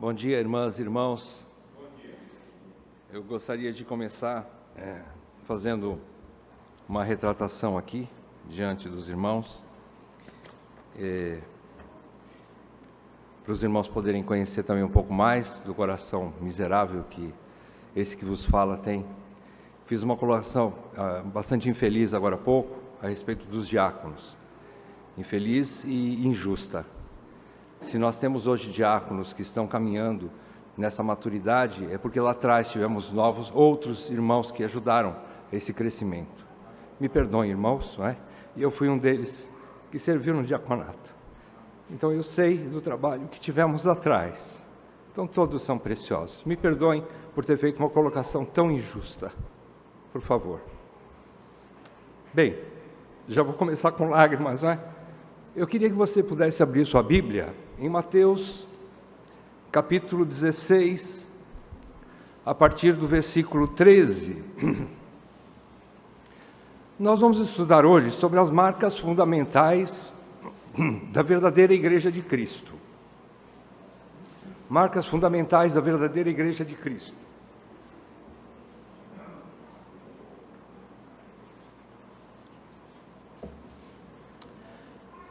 Bom dia, irmãs e irmãos. Bom dia. Eu gostaria de começar fazendo uma retratação aqui, diante dos irmãos, para os irmãos poderem conhecer também um pouco mais do coração miserável que esse que vos fala tem. Fiz uma colocação bastante infeliz agora há pouco, a respeito dos diáconos. Infeliz e injusta. Se nós temos hoje diáconos que estão caminhando nessa maturidade, é porque lá atrás tivemos outros irmãos que ajudaram esse crescimento. Me perdoem, irmãos, não é? E eu fui um deles que serviu no diaconato. Então eu sei do trabalho que tivemos lá atrás. Então todos são preciosos. Me perdoem por ter feito uma colocação tão injusta. Por favor. Bem, já vou começar com lágrimas, não é? Eu queria que você pudesse abrir sua Bíblia em Mateus, capítulo 16, a partir do versículo 13. Nós vamos estudar hoje sobre as marcas fundamentais da verdadeira Igreja de Cristo. Marcas fundamentais da verdadeira Igreja de Cristo.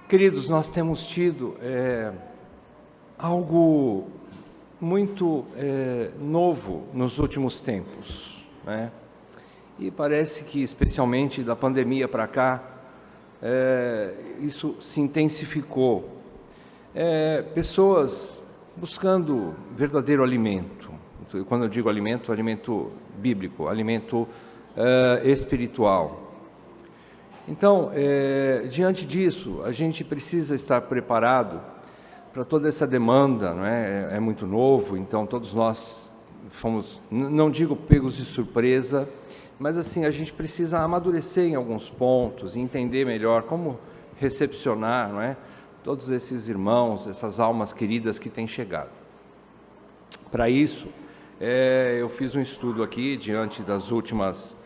Queridos, nós temos tido algo muito novo nos últimos tempos, né? E parece que, especialmente da pandemia para cá, isso se intensificou. Pessoas buscando verdadeiro alimento. Quando eu digo alimento, alimento bíblico, alimento espiritual. Então, diante disso, a gente precisa estar preparado para toda essa demanda, não é? É muito novo, então todos nós fomos, não digo pegos de surpresa, mas assim, a gente precisa amadurecer em alguns pontos, entender melhor como recepcionar, não é? Todos esses irmãos, essas almas queridas que têm chegado. Para isso, eu fiz um estudo aqui, diante das últimas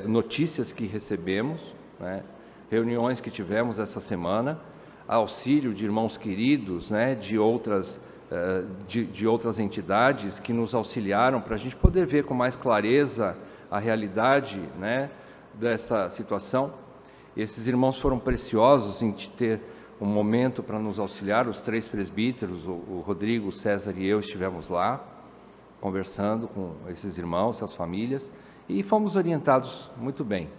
notícias que recebemos, né? Reuniões que tivemos essa semana, auxílio de irmãos queridos, né? de outras entidades que nos auxiliaram para a gente poder ver com mais clareza a realidade, né? dessa situação. E esses irmãos foram preciosos em ter um momento para nos auxiliar. Os 3 presbíteros, o Rodrigo, o César e eu estivemos lá, conversando com esses irmãos, essas famílias, e fomos orientados muito bem.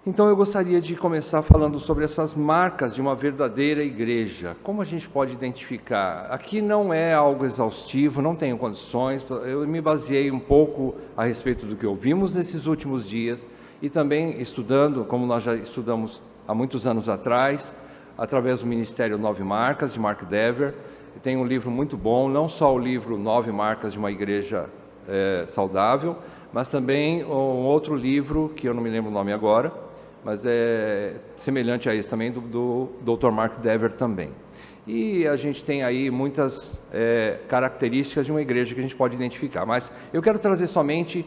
Então eu gostaria de começar falando sobre essas marcas de uma verdadeira igreja. Como a gente pode identificar? Aqui não é algo exaustivo, não tenho condições, eu me baseei um pouco a respeito do que ouvimos nesses últimos dias e também estudando, como nós já estudamos há muitos anos atrás, através do Ministério 9 Marcas, de Mark Dever. Tem um livro muito bom, não só o livro 9 Marcas de uma Igreja Saudável, mas também um outro livro, que eu não me lembro o nome agora, mas é semelhante a esse também, do Dr. Mark Dever também. E a gente tem aí muitas características de uma igreja que a gente pode identificar, mas eu quero trazer somente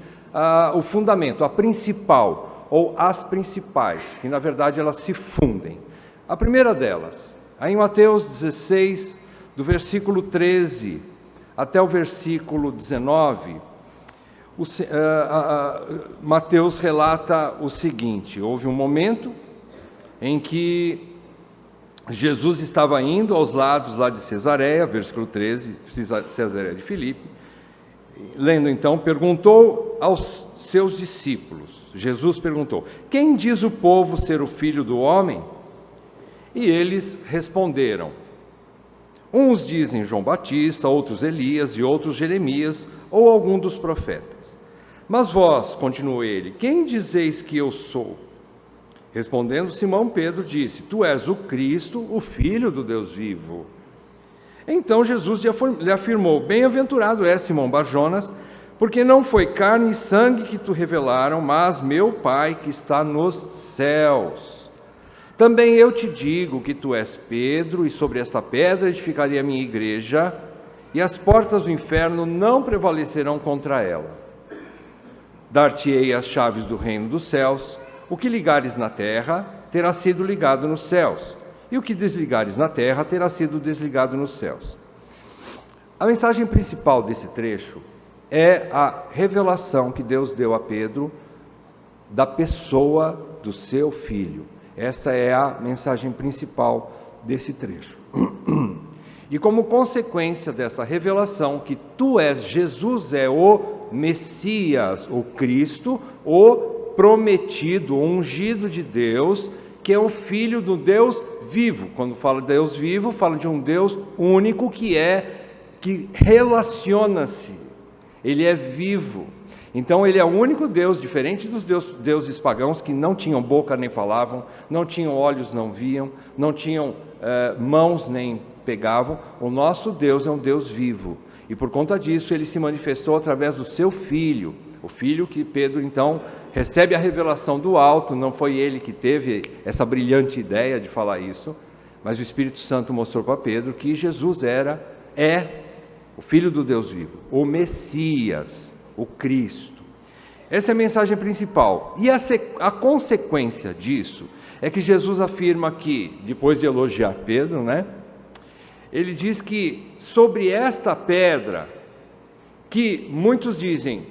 o fundamento, a principal, ou as principais, que na verdade elas se fundem. A primeira delas, aí em Mateus 16, do versículo 13 até o versículo 19, Mateus relata o seguinte: houve um momento em que Jesus estava indo aos lados lá de Cesareia, versículo 13, Cesareia de Filipe. Lendo então, perguntou aos seus discípulos, Jesus perguntou: quem diz o povo ser o Filho do Homem? E eles responderam: uns dizem João Batista, outros Elias e outros Jeremias ou algum dos profetas. Mas vós, continuou ele, quem dizeis que eu sou? Respondendo Simão Pedro disse: tu és o Cristo, o Filho do Deus vivo. Então Jesus lhe afirmou: bem-aventurado és Simão Barjonas, porque não foi carne e sangue que te revelaram, mas meu Pai que está nos céus. Também eu te digo que tu és Pedro, e sobre esta pedra edificarei a minha igreja, e as portas do inferno não prevalecerão contra ela. Dar-te-ei as chaves do reino dos céus. O que ligares na terra terá sido ligado nos céus, e o que desligares na terra terá sido desligado nos céus. A mensagem principal desse trecho é a revelação que Deus deu a Pedro da pessoa do seu filho. Esta é a mensagem principal desse trecho. E como consequência dessa revelação que Jesus é o Messias, o Cristo, o prometido, o ungido de Deus, que é o Filho do Deus vivo. Quando fala de Deus vivo, fala de um Deus único que relaciona-se, ele é vivo. Então ele é o único Deus, diferente dos deuses pagãos que não tinham boca nem falavam, não tinham olhos, não viam, não tinham mãos nem pegavam. O nosso Deus é um Deus vivo, e por conta disso ele se manifestou através do seu Filho, o Filho que Pedro então recebe a revelação do alto. Não foi ele que teve essa brilhante ideia de falar isso, mas o Espírito Santo mostrou para Pedro que Jesus é o Filho do Deus vivo, o Messias, o Cristo. Essa é a mensagem principal. E a consequência disso é que Jesus afirma que, depois de elogiar Pedro, ele diz que sobre esta pedra, que muitos dizem,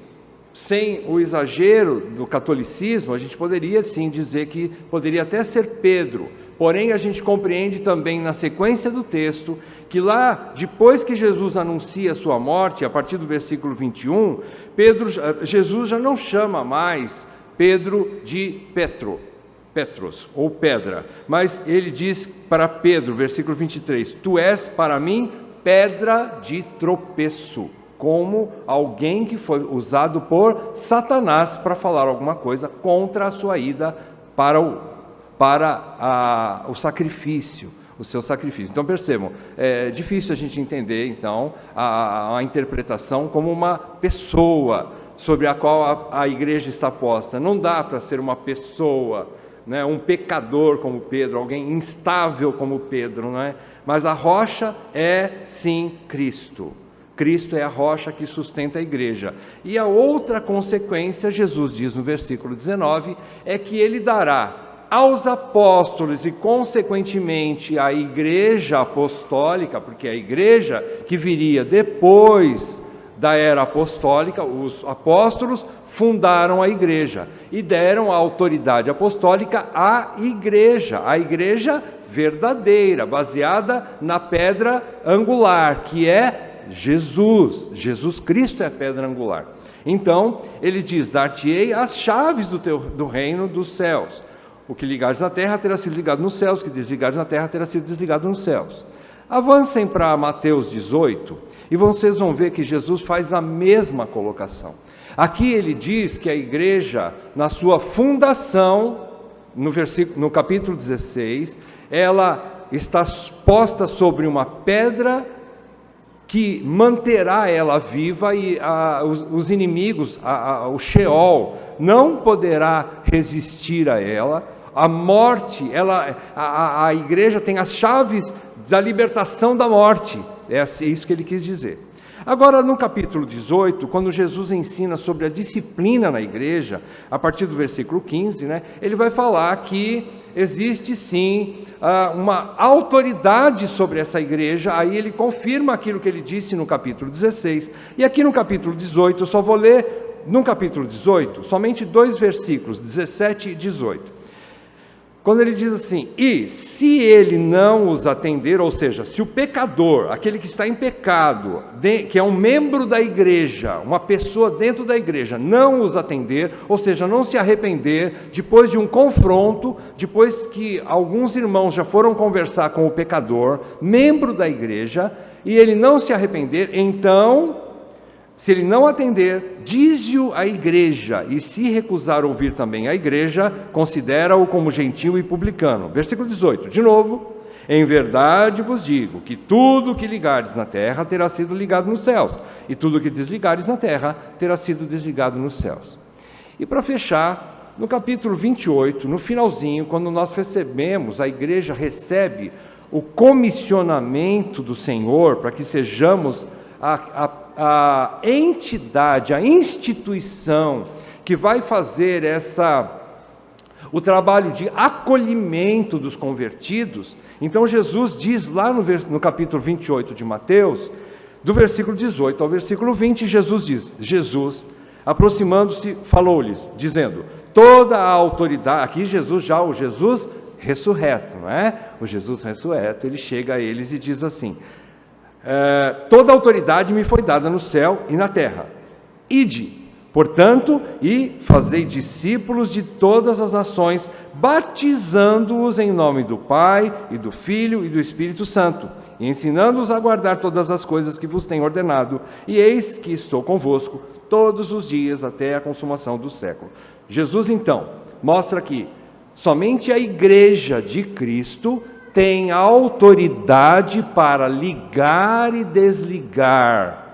sem o exagero do catolicismo, a gente poderia sim dizer que poderia até ser Pedro, porém a gente compreende também na sequência do texto, que lá, depois que Jesus anuncia a sua morte, a partir do versículo 21, Jesus já não chama mais Pedro de Petros, ou pedra, mas ele diz para Pedro, versículo 23, tu és para mim pedra de tropeço, como alguém que foi usado por Satanás para falar alguma coisa contra a sua ida para o sacrifício, o seu sacrifício. Então percebam, é difícil a gente entender então a interpretação como uma pessoa sobre a qual a igreja está posta. Não dá para ser uma pessoa, um pecador como Pedro, alguém instável como Pedro, mas a rocha é sim Cristo. Cristo é a rocha que sustenta a igreja. E a outra consequência, Jesus diz no versículo 19, é que ele dará aos apóstolos e consequentemente à igreja apostólica, porque a igreja que viria depois da era apostólica, os apóstolos fundaram a igreja e deram a autoridade apostólica à igreja, a igreja verdadeira, baseada na pedra angular, que é Jesus Cristo é a pedra angular. Então ele diz, dar-te-ei as chaves do reino dos céus, o que ligares na terra terá sido ligado nos céus, o que desligares na terra terá sido desligado nos céus. Avancem para Mateus 18 e vocês vão ver que Jesus faz a mesma colocação. Aqui ele diz que a igreja, na sua fundação, no capítulo 16, ela está posta sobre uma pedra que manterá ela viva, e os inimigos, o Sheol, não poderá resistir a ela. A morte, a igreja tem as chaves da libertação da morte, é isso que ele quis dizer. Agora no capítulo 18, quando Jesus ensina sobre a disciplina na igreja, a partir do versículo 15, ele vai falar que existe sim uma autoridade sobre essa igreja. Aí ele confirma aquilo que ele disse no capítulo 16, e aqui no capítulo 18, eu só vou ler no capítulo 18, somente 2 versículos, 17 e 18. Quando ele diz assim, e se ele não os atender, ou seja, se o pecador, aquele que está em pecado, que é um membro da igreja, uma pessoa dentro da igreja, não os atender, ou seja, não se arrepender, depois de um confronto, depois que alguns irmãos já foram conversar com o pecador, membro da igreja, e ele não se arrepender, então, se ele não atender, diz-o à igreja, e se recusar ouvir também a igreja, considera-o como gentio e publicano. Versículo 18, de novo, em verdade vos digo, que tudo que ligares na terra terá sido ligado nos céus, e tudo que desligares na terra terá sido desligado nos céus. E para fechar, no capítulo 28, no finalzinho, quando nós recebemos, a igreja recebe o comissionamento do Senhor, para que sejamos a entidade, a instituição que vai fazer o trabalho de acolhimento dos convertidos. Então Jesus diz lá no capítulo 28 de Mateus, Do versículo 18 ao versículo 20, Jesus, aproximando-se, falou-lhes, dizendo, toda a autoridade, aqui Jesus já, o Jesus ressurreto, não é? O Jesus ressurreto, ele chega a eles e diz assim, toda a autoridade me foi dada no céu e na terra. Ide, portanto, e fazei discípulos de todas as nações, batizando-os em nome do Pai, e do Filho, e do Espírito Santo, e ensinando-os a guardar todas as coisas que vos tenho ordenado, e eis que estou convosco todos os dias até a consumação do século. Jesus, então, mostra que somente a igreja de Cristo tem autoridade para ligar e desligar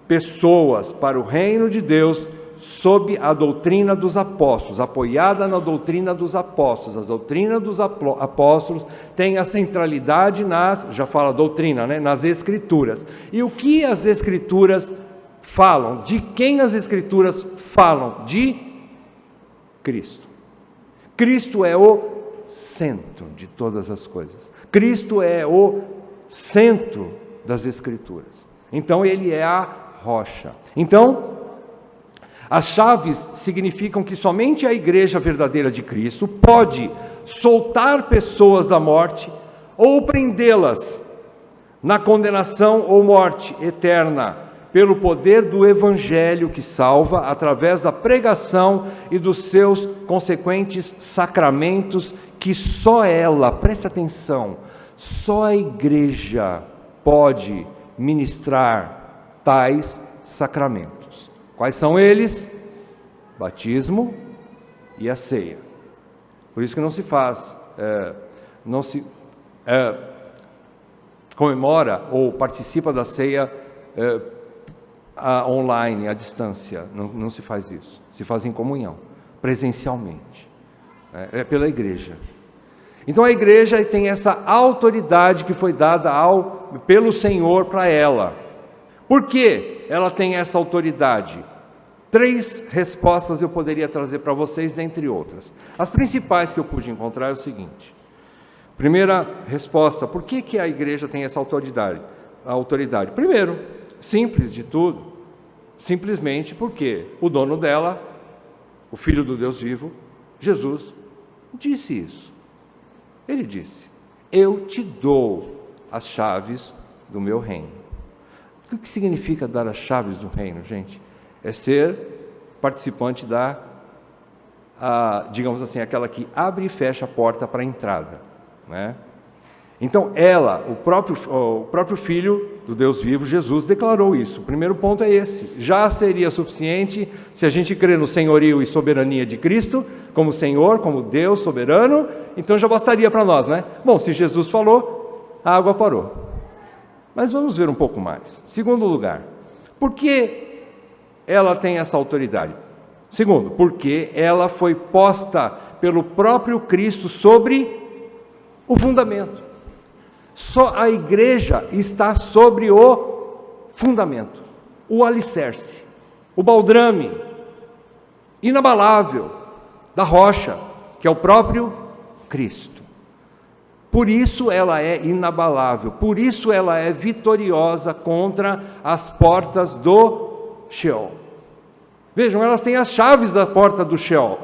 pessoas para o reino de Deus sob a doutrina dos apóstolos, apoiada na doutrina dos apóstolos. A doutrina dos apóstolos tem a centralidade já fala doutrina, né? Nas Escrituras. E o que as Escrituras falam? De quem as Escrituras falam? De Cristo. Cristo é o centro de todas as coisas. Cristo é o centro das Escrituras. Então ele é a rocha. Então, as chaves significam que somente a igreja verdadeira de Cristo pode soltar pessoas da morte ou prendê-las na condenação ou morte eterna, pelo poder do Evangelho que salva, através da pregação e dos seus consequentes sacramentos, que só ela, preste atenção, só a igreja pode ministrar tais sacramentos. Quais são eles? Batismo e a ceia. Por isso que não se faz, comemora ou participa da ceia online, à distância. Não se faz isso. Se faz em comunhão, presencialmente. É pela igreja. Então a igreja tem essa autoridade que foi dada pelo Senhor para ela. Por que ela tem essa autoridade? 3 respostas eu poderia trazer para vocês, dentre outras. As principais que eu pude encontrar é o seguinte. Primeira resposta, por que a igreja tem essa autoridade? Primeiro, simples de tudo, simplesmente porque o dono dela, o Filho do Deus vivo, Jesus, disse isso. Ele disse, eu te dou as chaves do meu reino. O que significa dar as chaves do reino, gente? É ser participante digamos assim, aquela que abre e fecha a porta para a entrada, né? Então o próprio Filho do Deus vivo, Jesus, declarou isso. O primeiro ponto é esse. Já seria suficiente se a gente crer no senhorio e soberania de Cristo, como Senhor, como Deus soberano, então já bastaria para nós, né? Bom, se Jesus falou, a água parou. Mas vamos ver um pouco mais. Segundo lugar, por que ela tem essa autoridade? Segundo, porque ela foi posta pelo próprio Cristo sobre o fundamento. Só a igreja está sobre o fundamento, o alicerce, o baldrame inabalável da rocha, que é o próprio Cristo. Por isso ela é inabalável, por isso ela é vitoriosa contra as portas do Sheol. Vejam, elas têm as chaves da porta do Sheol,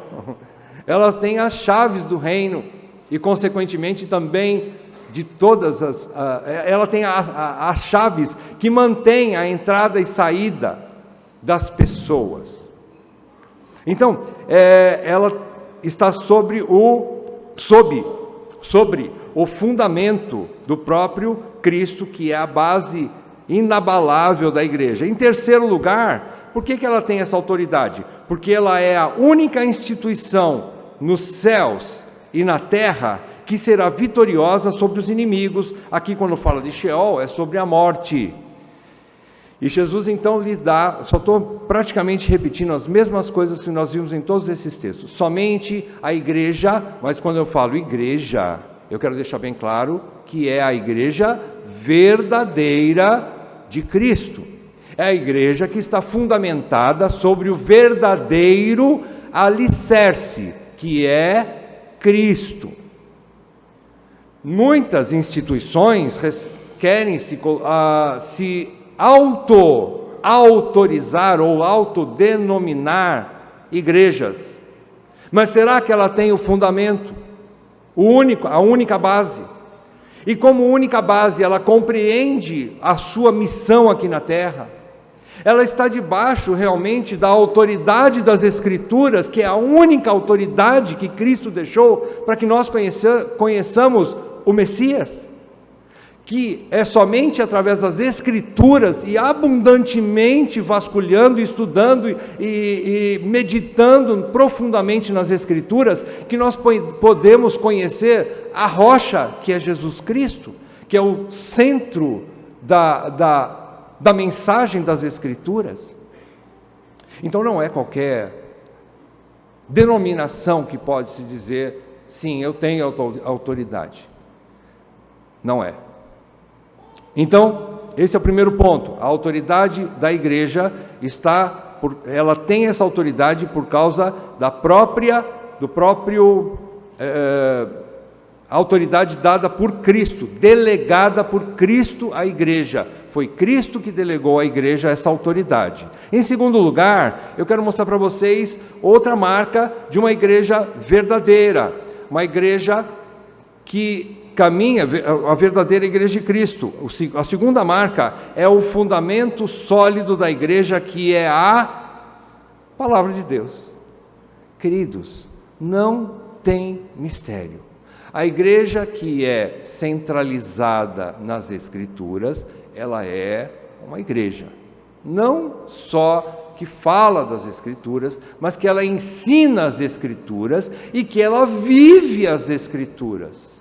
elas têm as chaves do reino e consequentemente também de todas ela tem as chaves que mantêm a entrada e saída das pessoas. Então, ela está sobre o fundamento do próprio Cristo, que é a base inabalável da igreja. Em terceiro lugar, por que ela tem essa autoridade? Porque ela é a única instituição nos céus e na terra que será vitoriosa sobre os inimigos. Aqui quando fala de Sheol, é sobre a morte. E Jesus então lhe dá, só estou praticamente repetindo as mesmas coisas que nós vimos em todos esses textos. Somente a igreja, mas quando eu falo igreja, eu quero deixar bem claro que é a igreja verdadeira de Cristo. É a igreja que está fundamentada sobre o verdadeiro alicerce, que é Cristo. Muitas instituições querem se autorizar ou autodenominar igrejas. Mas será que ela tem o fundamento, a única base? E como única base, ela compreende a sua missão aqui na terra? Ela está debaixo realmente da autoridade das Escrituras, que é a única autoridade que Cristo deixou para que nós conheçamos o Messias? Que é somente através das Escrituras e abundantemente vasculhando, estudando e meditando profundamente nas Escrituras, que nós podemos conhecer a rocha que é Jesus Cristo, que é o centro da mensagem das Escrituras. Então não é qualquer denominação que pode se dizer, sim, eu tenho autoridade. Não é. Então, esse é o primeiro ponto. A autoridade da igreja ela tem essa autoridade por causa autoridade dada por Cristo, delegada por Cristo à igreja. Foi Cristo que delegou à igreja essa autoridade. Em segundo lugar, eu quero mostrar para vocês outra marca de uma igreja verdadeira, uma igreja que caminha, a verdadeira igreja de Cristo. A segunda marca é o fundamento sólido da igreja, que é a palavra de Deus. Queridos, não tem mistério. A igreja que é centralizada nas Escrituras, ela é uma igreja, não só que fala das Escrituras, mas que ela ensina as Escrituras e que ela vive as Escrituras.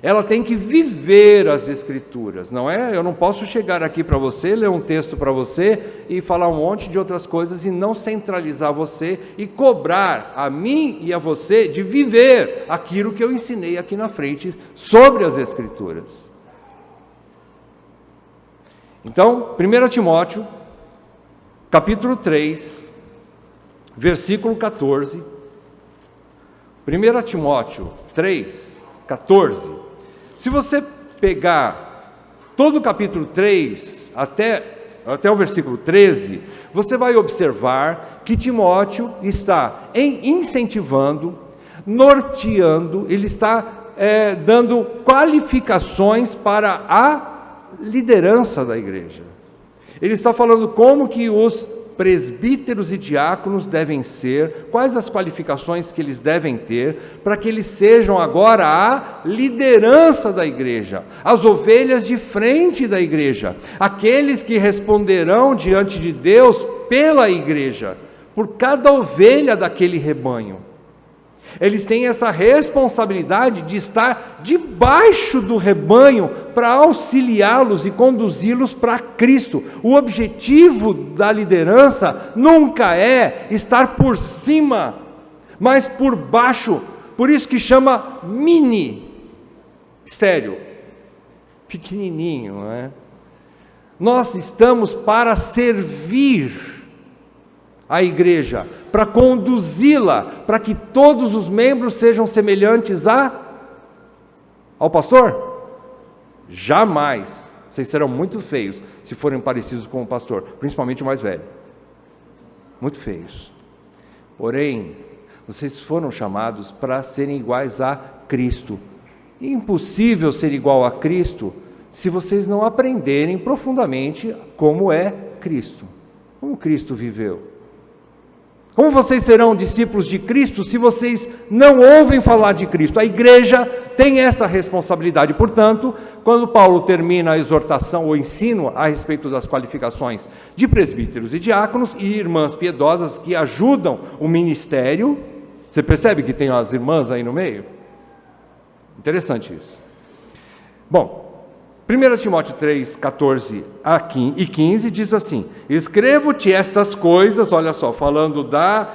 Ela tem que viver as Escrituras, não é? Eu não posso chegar aqui para você, ler um texto para você e falar um monte de outras coisas e não centralizar você e cobrar a mim e a você de viver aquilo que eu ensinei aqui na frente sobre as Escrituras. Então, 1 Timóteo, capítulo 3, versículo 14. 1 Timóteo 3, 14. Se você pegar todo o capítulo 3 até o versículo 13, você vai observar que Timóteo está incentivando, norteando, ele está dando qualificações para a liderança da igreja. Ele está falando como que os presbíteros e diáconos devem ser, quais as qualificações que eles devem ter, para que eles sejam agora a liderança da igreja, as ovelhas de frente da igreja, aqueles que responderão diante de Deus pela igreja, por cada ovelha daquele rebanho. Eles têm essa responsabilidade de estar debaixo do rebanho para auxiliá-los e conduzi-los para Cristo. O objetivo da liderança nunca é estar por cima, mas por baixo. Por isso que chama ministério, pequenininho, não é? Nós estamos para servir a igreja, para conduzi-la, para que todos os membros sejam semelhantes ao pastor? Jamais. Vocês serão muito feios se forem parecidos com o pastor, principalmente o mais velho. Muito feios. Porém, vocês foram chamados para serem iguais a Cristo. É impossível ser igual a Cristo se vocês não aprenderem profundamente como é Cristo, como Cristo viveu. Como vocês serão discípulos de Cristo se vocês não ouvem falar de Cristo? A igreja tem essa responsabilidade. Portanto, quando Paulo termina a exortação, o ensino a respeito das qualificações de presbíteros e diáconos e irmãs piedosas que ajudam o ministério, você percebe que tem as irmãs aí no meio? Interessante isso. Bom, 1 Timóteo 3, 14 e 15 diz assim: escrevo-te estas coisas, olha só, falando da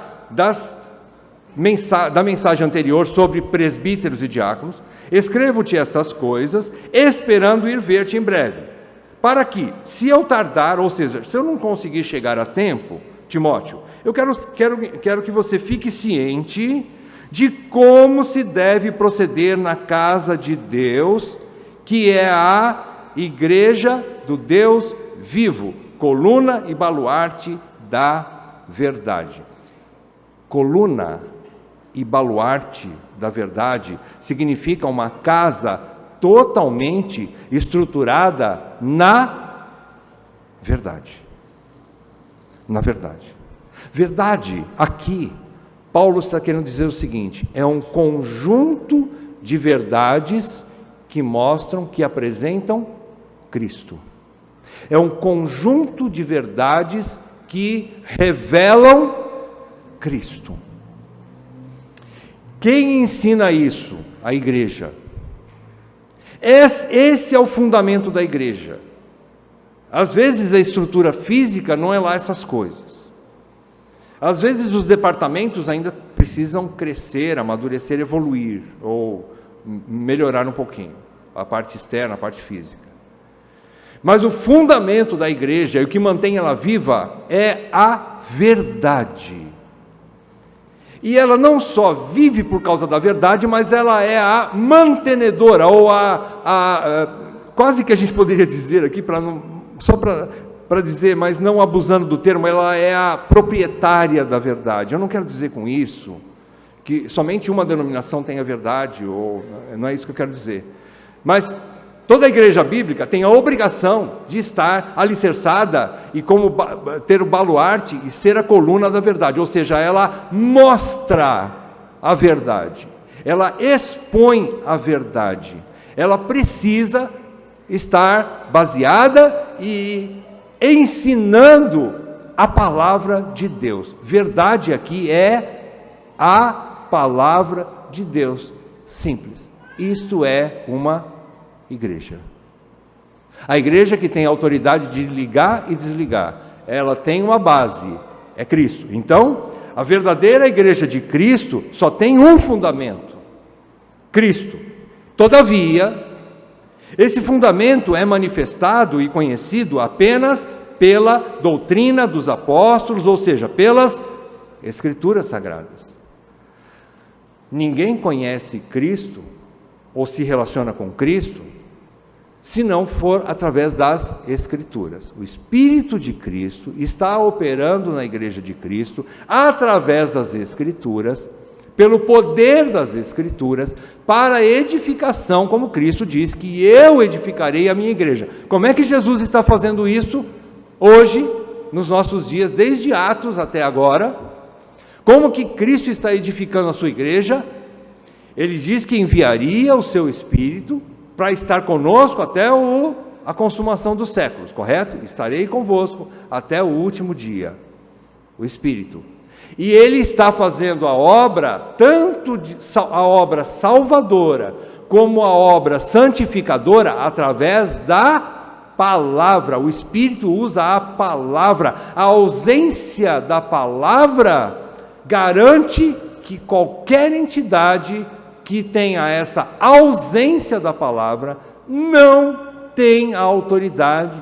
mensagem anterior sobre presbíteros e diáconos, escrevo-te estas coisas, esperando ir ver-te em breve, para que, se eu tardar, ou seja, se eu não conseguir chegar a tempo, Timóteo, eu quero que você fique ciente de como se deve proceder na casa de Deus, que é a igreja do Deus vivo, coluna e baluarte da verdade. Coluna e baluarte da verdade significa uma casa totalmente estruturada na verdade. Na verdade. Verdade, aqui, Paulo está querendo dizer o seguinte: é um conjunto de verdades que mostram, que apresentam Cristo. É um conjunto de verdades que revelam Cristo. Quem ensina isso? A igreja. Esse é o fundamento da igreja. Às vezes a estrutura física não é lá essas coisas. Às vezes os departamentos ainda precisam crescer, amadurecer, evoluir, ou melhorar um pouquinho, a parte externa, a parte física. Mas o fundamento da igreja, e o que mantém ela viva, é a verdade. E ela não só vive por causa da verdade, mas ela é a mantenedora, ou quase que a gente poderia dizer aqui, só para dizer, mas não abusando do termo, ela é a proprietária da verdade. Eu não quero dizer com isso que somente uma denominação tem a verdade, ou não é isso que eu quero dizer. Mas toda a igreja bíblica tem a obrigação de estar alicerçada e como ter o baluarte e ser a coluna da verdade, ou seja, ela mostra a verdade, ela expõe a verdade, ela precisa estar baseada e ensinando a palavra de Deus. Verdade aqui é a palavra de Deus, simples. Isto é uma igreja. A igreja que tem autoridade de ligar e desligar, ela tem uma base, é Cristo. Então, a verdadeira igreja de Cristo só tem um fundamento: Cristo. Todavia, esse fundamento é manifestado e conhecido apenas pela doutrina dos apóstolos, ou seja, pelas Escrituras Sagradas. Ninguém conhece Cristo ou se relaciona com Cristo se não for através das Escrituras. O Espírito de Cristo está operando na igreja de Cristo através das Escrituras, pelo poder das Escrituras, para a edificação, como Cristo diz, que eu edificarei a minha igreja. Como é que Jesus está fazendo isso hoje, nos nossos dias, desde Atos até agora? Como que Cristo está edificando a sua igreja? Ele diz que enviaria o seu Espírito para estar conosco até a consumação dos séculos, correto? Estarei convosco até o último dia, o Espírito. E Ele está fazendo a obra, tanto a obra salvadora, como a obra santificadora, através da palavra. O Espírito usa a palavra. A ausência da palavra garante que qualquer entidade que tenha essa ausência da palavra não tem a autoridade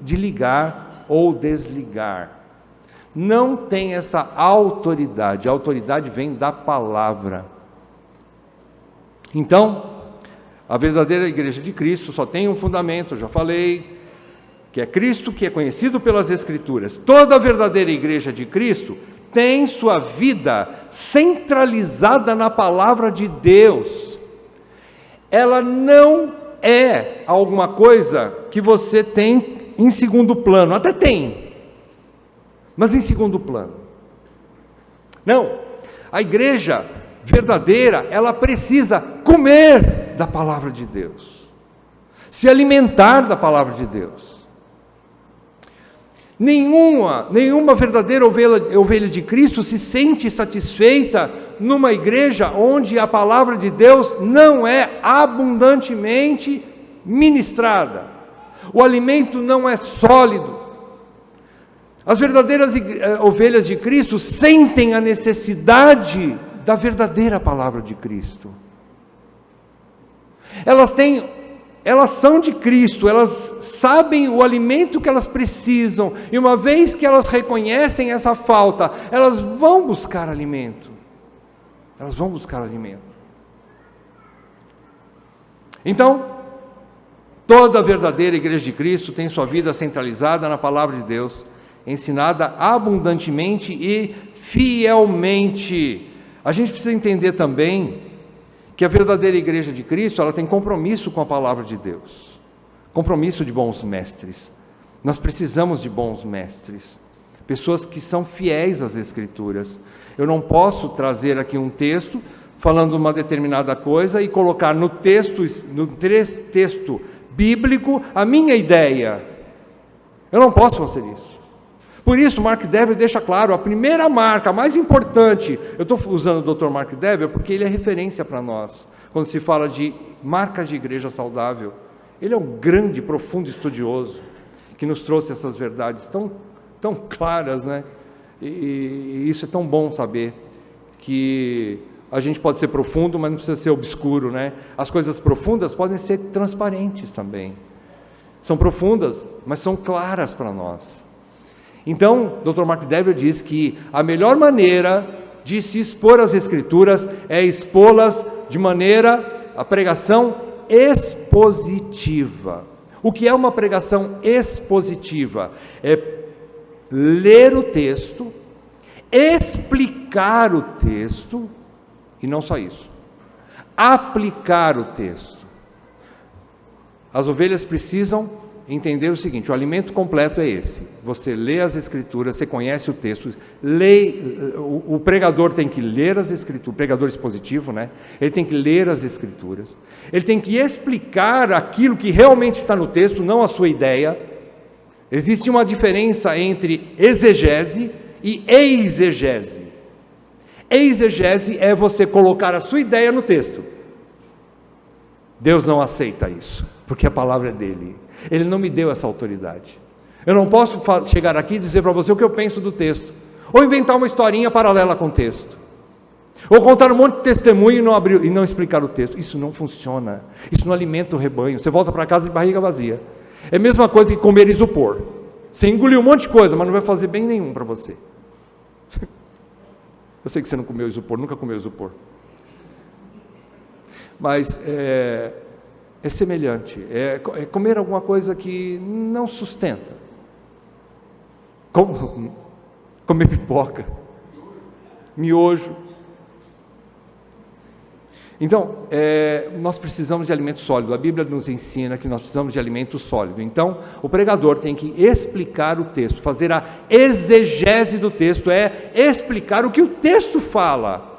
de ligar ou desligar. Não tem essa autoridade. A autoridade vem da palavra. Então, a verdadeira igreja de Cristo só tem um fundamento, eu já falei, que é Cristo, que é conhecido pelas Escrituras. Toda a verdadeira igreja de Cristo tem sua vida centralizada na palavra de Deus. Ela não é alguma coisa que você tem em segundo plano, até tem, mas em segundo plano. Não, a igreja verdadeira, ela precisa comer da palavra de Deus, se alimentar da palavra de Deus. Nenhuma verdadeira ovelha de Cristo se sente satisfeita numa igreja onde a palavra de Deus não é abundantemente ministrada. O alimento não é sólido. As verdadeiras ovelhas de Cristo sentem a necessidade da verdadeira palavra de Cristo. Elas são de Cristo, elas sabem o alimento que elas precisam, e uma vez que elas reconhecem essa falta, elas vão buscar alimento. Elas vão buscar alimento. Então, Toda a verdadeira igreja de Cristo tem sua vida centralizada na palavra de Deus, ensinada abundantemente e fielmente. A gente precisa entender também que a verdadeira igreja de Cristo, ela tem compromisso com a palavra de Deus, compromisso de bons mestres. Nós precisamos de bons mestres, pessoas que são fiéis às Escrituras. Eu não posso trazer aqui um texto falando uma determinada coisa e colocar no texto bíblico a minha ideia. Eu não posso fazer isso. Por isso, Mark Dever deixa claro, a primeira marca, a mais importante, eu estou usando o Dr. Mark Dever porque ele é referência para nós, quando se fala de marcas de igreja saudável. Ele é um grande, profundo estudioso, que nos trouxe essas verdades tão claras, né? E isso é tão bom saber, que a gente pode ser profundo, mas não precisa ser obscuro, né? As coisas profundas podem ser transparentes também. São profundas, mas são claras para nós. Então, Dr. Mark Dever diz que a melhor maneira de se expor às Escrituras é expô-las de maneira, a pregação expositiva. O que é uma pregação expositiva? É ler o texto, explicar o texto, e não só isso, aplicar o texto. As ovelhas precisam entender o seguinte: o alimento completo é esse. Você lê as Escrituras, você conhece o texto, o pregador tem que ler as Escrituras, o pregador expositivo, né? Ele tem que ler as Escrituras, ele tem que explicar aquilo que realmente está no texto, não a sua ideia. Existe uma diferença entre exegese e eisegese. Exegese é você colocar a sua ideia no texto. Deus não aceita isso, porque a palavra é dele. Ele não me deu essa autoridade. Eu não posso chegar aqui e dizer para você o que eu penso do texto, ou inventar uma historinha paralela com o texto, ou contar um monte de testemunho e não explicar o texto. Isso não funciona, isso não alimenta o rebanho. Você volta para casa de barriga vazia. É a mesma coisa que comer isopor. Você engoliu um monte de coisa, mas não vai fazer bem nenhum para você. Eu sei que você não comeu isopor, nunca comeu isopor, mas é semelhante, é comer alguma coisa que não sustenta, comer pipoca, miojo. Então, nós precisamos de alimento sólido. A Bíblia nos ensina que nós precisamos de alimento sólido. Então, o pregador tem que explicar o texto, fazer a exegese do texto, é explicar o que o texto fala.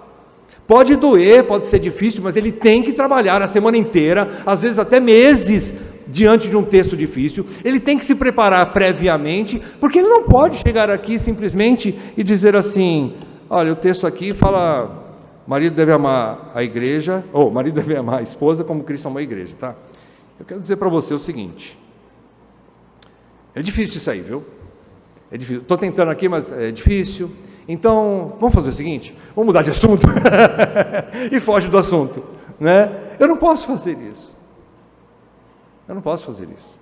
Pode doer, pode ser difícil, mas ele tem que trabalhar a semana inteira, às vezes até meses, diante de um texto difícil. Ele tem que se preparar previamente, porque ele não pode chegar aqui simplesmente e dizer assim: olha, o texto aqui fala... marido deve amar a igreja, ou marido deve amar a esposa como Cristo amou a igreja, tá? Eu quero dizer para você o seguinte: é difícil isso aí, viu? É difícil. Estou tentando aqui, mas é difícil. Então, vamos fazer o seguinte: vamos mudar de assunto e foge do assunto, né? Eu não posso fazer isso. Eu não posso fazer isso.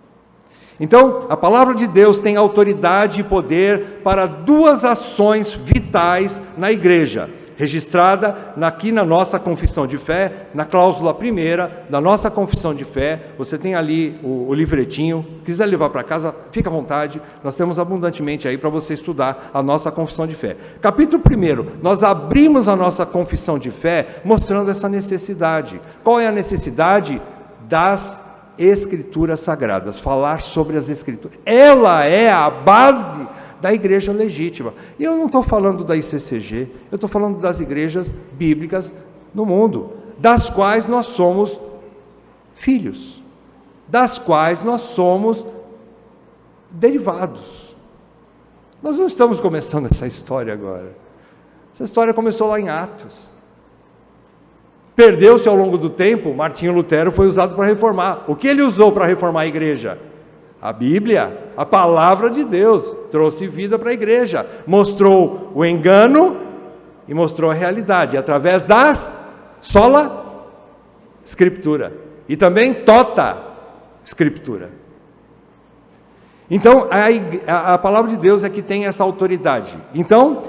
Então, a palavra de Deus tem autoridade e poder para duas ações vitais na igreja, registrada aqui na nossa confissão de fé, na cláusula primeira da nossa confissão de fé. Você tem ali o livretinho, quiser levar para casa, fica à vontade, nós temos abundantemente aí para você estudar a nossa confissão de fé. Capítulo 1, nós abrimos a nossa confissão de fé mostrando essa necessidade. Qual é a necessidade? Das Escrituras Sagradas, falar sobre as Escrituras. Ela é a base da igreja legítima. E eu não estou falando da ICCG, eu estou falando das igrejas bíblicas no mundo, das quais nós somos filhos, das quais nós somos derivados. Nós não estamos começando essa história agora. Essa história começou lá em Atos. Perdeu-se ao longo do tempo. Martinho Lutero foi usado para reformar. O que ele usou para reformar a igreja? A Bíblia, a palavra de Deus, trouxe vida para a igreja, mostrou o engano e mostrou a realidade, através das sola Escritura, e também tota Escritura. Então, a palavra de Deus é que tem essa autoridade. Então,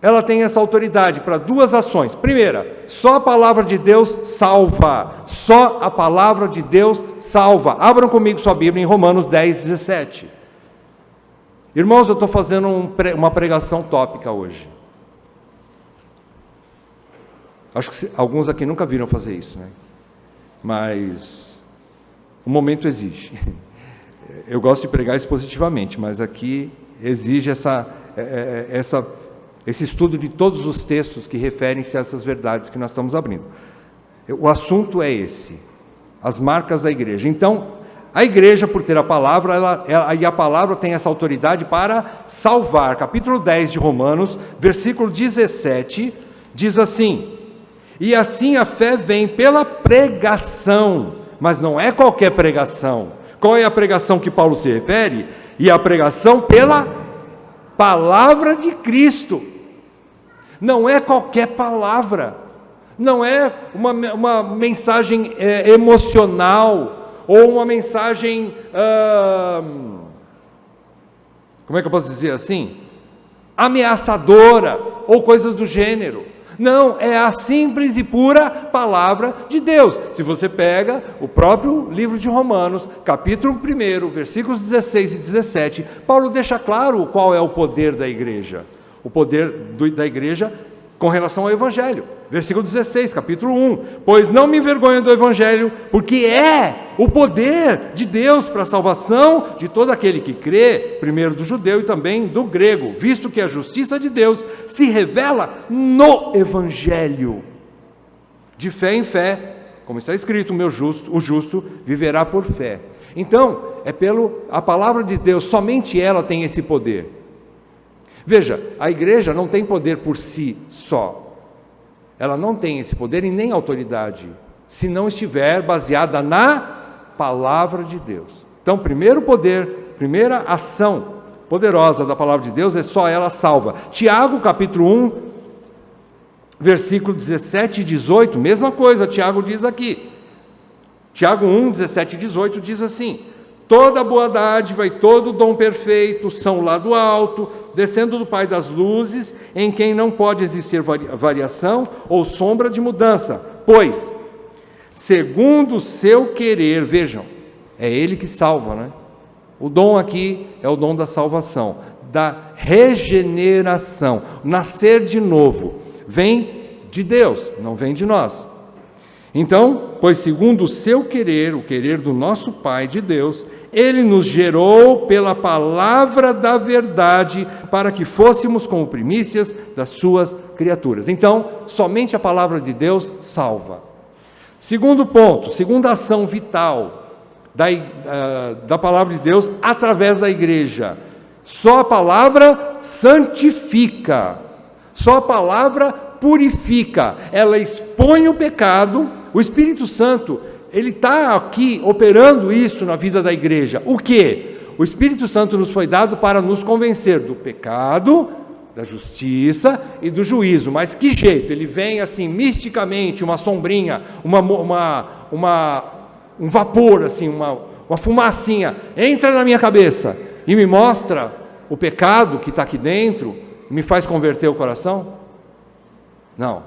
ela tem essa autoridade para duas ações. Primeira, só a palavra de Deus salva. Só a palavra de Deus salva. Abram comigo sua Bíblia em Romanos 10, 17. Irmãos, eu estou fazendo uma pregação tópica hoje. Acho que alguns aqui nunca viram fazer isso, né? Mas o momento exige. Eu gosto de pregar expositivamente, mas aqui exige esse estudo de todos os textos que referem-se a essas verdades que nós estamos abrindo. O assunto é esse, as marcas da igreja. Então, a igreja, por ter a palavra, e a palavra tem essa autoridade para salvar. Capítulo 10 de Romanos, versículo 17, diz assim: e assim a fé vem pela pregação, mas não é qualquer pregação. Qual é a pregação que Paulo se refere? E a pregação pela palavra de Cristo. Não é qualquer palavra, não é uma mensagem emocional, ou uma mensagem, como é que eu posso dizer assim? Ameaçadora, ou coisas do gênero. Não, é a simples e pura palavra de Deus. Se você pega o próprio livro de Romanos, capítulo 1, versículos 16 e 17, Paulo deixa claro qual é o poder da igreja. O poder da igreja com relação ao Evangelho. Versículo 16, capítulo 1. Pois não me envergonho do Evangelho, porque é o poder de Deus para a salvação de todo aquele que crê, primeiro do judeu e também do grego, visto que a justiça de Deus se revela no Evangelho. De fé em fé, como está escrito, o justo viverá por fé. Então, a palavra de Deus, somente ela tem esse poder. Veja, a igreja não tem poder por si só. Ela não tem esse poder e nem autoridade, se não estiver baseada na palavra de Deus. Então, primeiro poder, primeira ação poderosa da palavra de Deus é só ela salva. Tiago, capítulo 1, versículo 17 e 18, mesma coisa, Tiago diz aqui. Tiago 1, 17 e 18 diz assim: toda boa dádiva e todo dom perfeito são lá do alto, descendo do Pai das luzes, em quem não pode existir variação ou sombra de mudança, pois, segundo o seu querer, vejam, é Ele que salva, né? O dom aqui é o dom da salvação, da regeneração, nascer de novo, vem de Deus, não vem de nós. Então, pois segundo o seu querer, o querer do nosso Pai de Deus, Ele nos gerou pela palavra da verdade, para que fôssemos como primícias das suas criaturas. Então, somente a palavra de Deus salva. Segundo ponto, segunda ação vital da palavra de Deus através da igreja. Só a palavra santifica, só a palavra purifica, ela expõe o pecado. O Espírito Santo, ele está aqui operando isso na vida da igreja. O quê? O Espírito Santo nos foi dado para nos convencer do pecado, da justiça e do juízo. Mas que jeito? Ele vem assim, misticamente, uma sombrinha, um vapor, assim, uma fumacinha, entra na minha cabeça e me mostra o pecado que está aqui dentro, e me faz converter o coração? Não.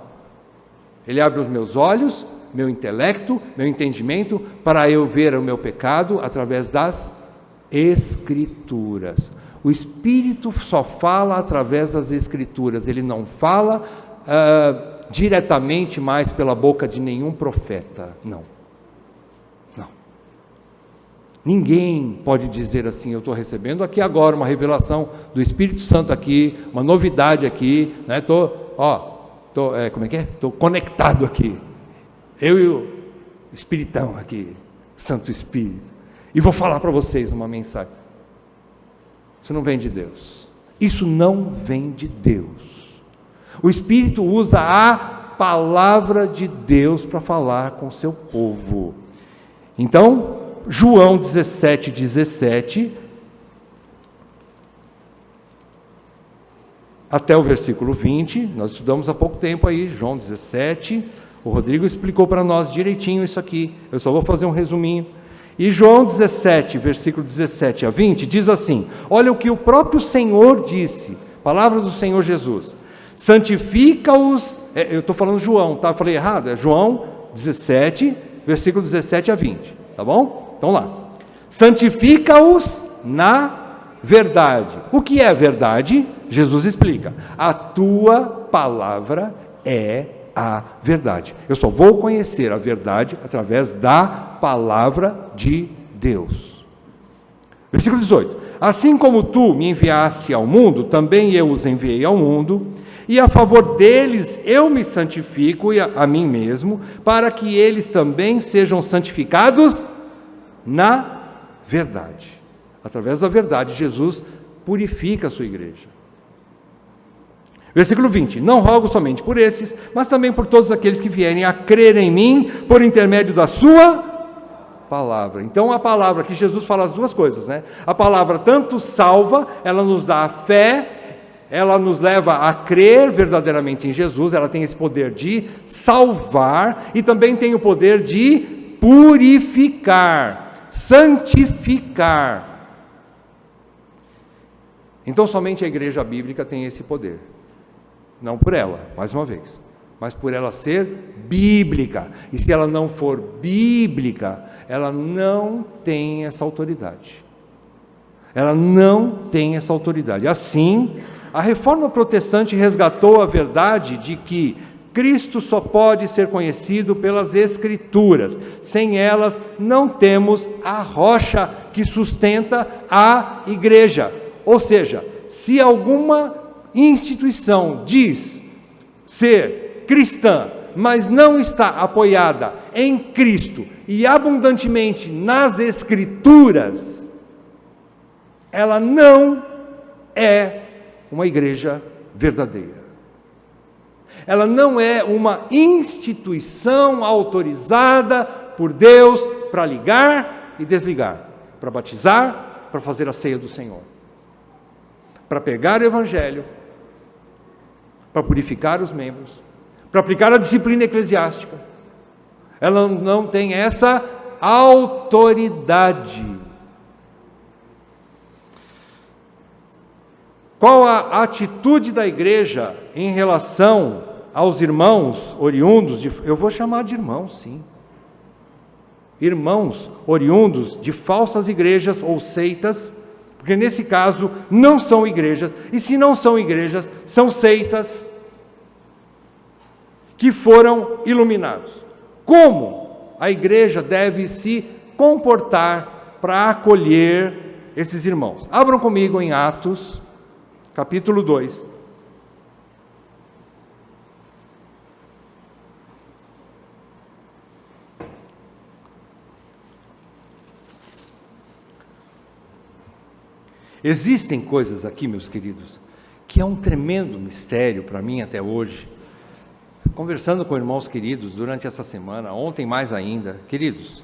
Ele abre os meus olhos, meu intelecto, meu entendimento, para eu ver o meu pecado através das Escrituras. O Espírito só fala através das Escrituras, ele não fala diretamente mais pela boca de nenhum profeta, não. Ninguém pode dizer assim: eu estou recebendo aqui agora uma revelação do Espírito Santo aqui, uma novidade aqui, né? Estou conectado aqui, eu e o Espiritão aqui, Santo Espírito, e vou falar para vocês uma mensagem. Isso não vem de Deus, isso não vem de Deus. O Espírito usa a palavra de Deus para falar com o seu povo. Então, João 17, até o versículo 20, nós estudamos há pouco tempo aí, João 17, o Rodrigo explicou para nós direitinho isso aqui, eu só vou fazer um resuminho. E João 17, versículo 17 a 20, diz assim: olha o que o próprio Senhor disse, palavras do Senhor Jesus: Santifica-os, eu estou falando João, tá? Eu falei errado, é João 17, versículo 17 a 20, tá bom? Então lá. Santifica-os na verdade. O que é verdade? Jesus explica. A tua palavra é a verdade. Eu só vou conhecer a verdade através da palavra de Deus. Versículo 18. Assim como tu me enviaste ao mundo, também eu os enviei ao mundo, e a favor deles eu me santifico a mim mesmo, para que eles também sejam santificados na verdade. Através da verdade, Jesus purifica a sua igreja. Versículo 20. Não rogo somente por esses, mas também por todos aqueles que vierem a crer em mim, por intermédio da sua palavra. Então a palavra, que Jesus fala as duas coisas, né? A palavra tanto salva, ela nos dá a fé, ela nos leva a crer verdadeiramente em Jesus, ela tem esse poder de salvar, e também tem o poder de purificar, santificar. Então somente a igreja bíblica tem esse poder. Não por ela, mais uma vez, mas por ela ser bíblica. E se ela não for bíblica, ela não tem essa autoridade. Ela não tem essa autoridade. Assim, a reforma protestante resgatou a verdade de que Cristo só pode ser conhecido pelas Escrituras. Sem elas, não temos a rocha que sustenta a igreja. Ou seja, se alguma instituição diz ser cristã, mas não está apoiada em Cristo e abundantemente nas Escrituras, ela não é uma igreja verdadeira. Ela não é uma instituição autorizada por Deus para ligar e desligar, para batizar, para fazer a ceia do Senhor, para pegar o Evangelho, para purificar os membros, para aplicar a disciplina eclesiástica. Ela não tem essa autoridade. Qual a atitude da igreja em relação aos irmãos oriundos de... Eu vou chamar de irmãos, sim. Irmãos oriundos de falsas igrejas ou seitas, porque nesse caso não são igrejas, e se não são igrejas, são seitas que foram iluminados. Como a igreja deve se comportar para acolher esses irmãos? Abram comigo em Atos, capítulo 2. Existem coisas aqui, meus queridos, que é um tremendo mistério para mim até hoje. Conversando com irmãos queridos durante essa semana, ontem mais ainda, queridos,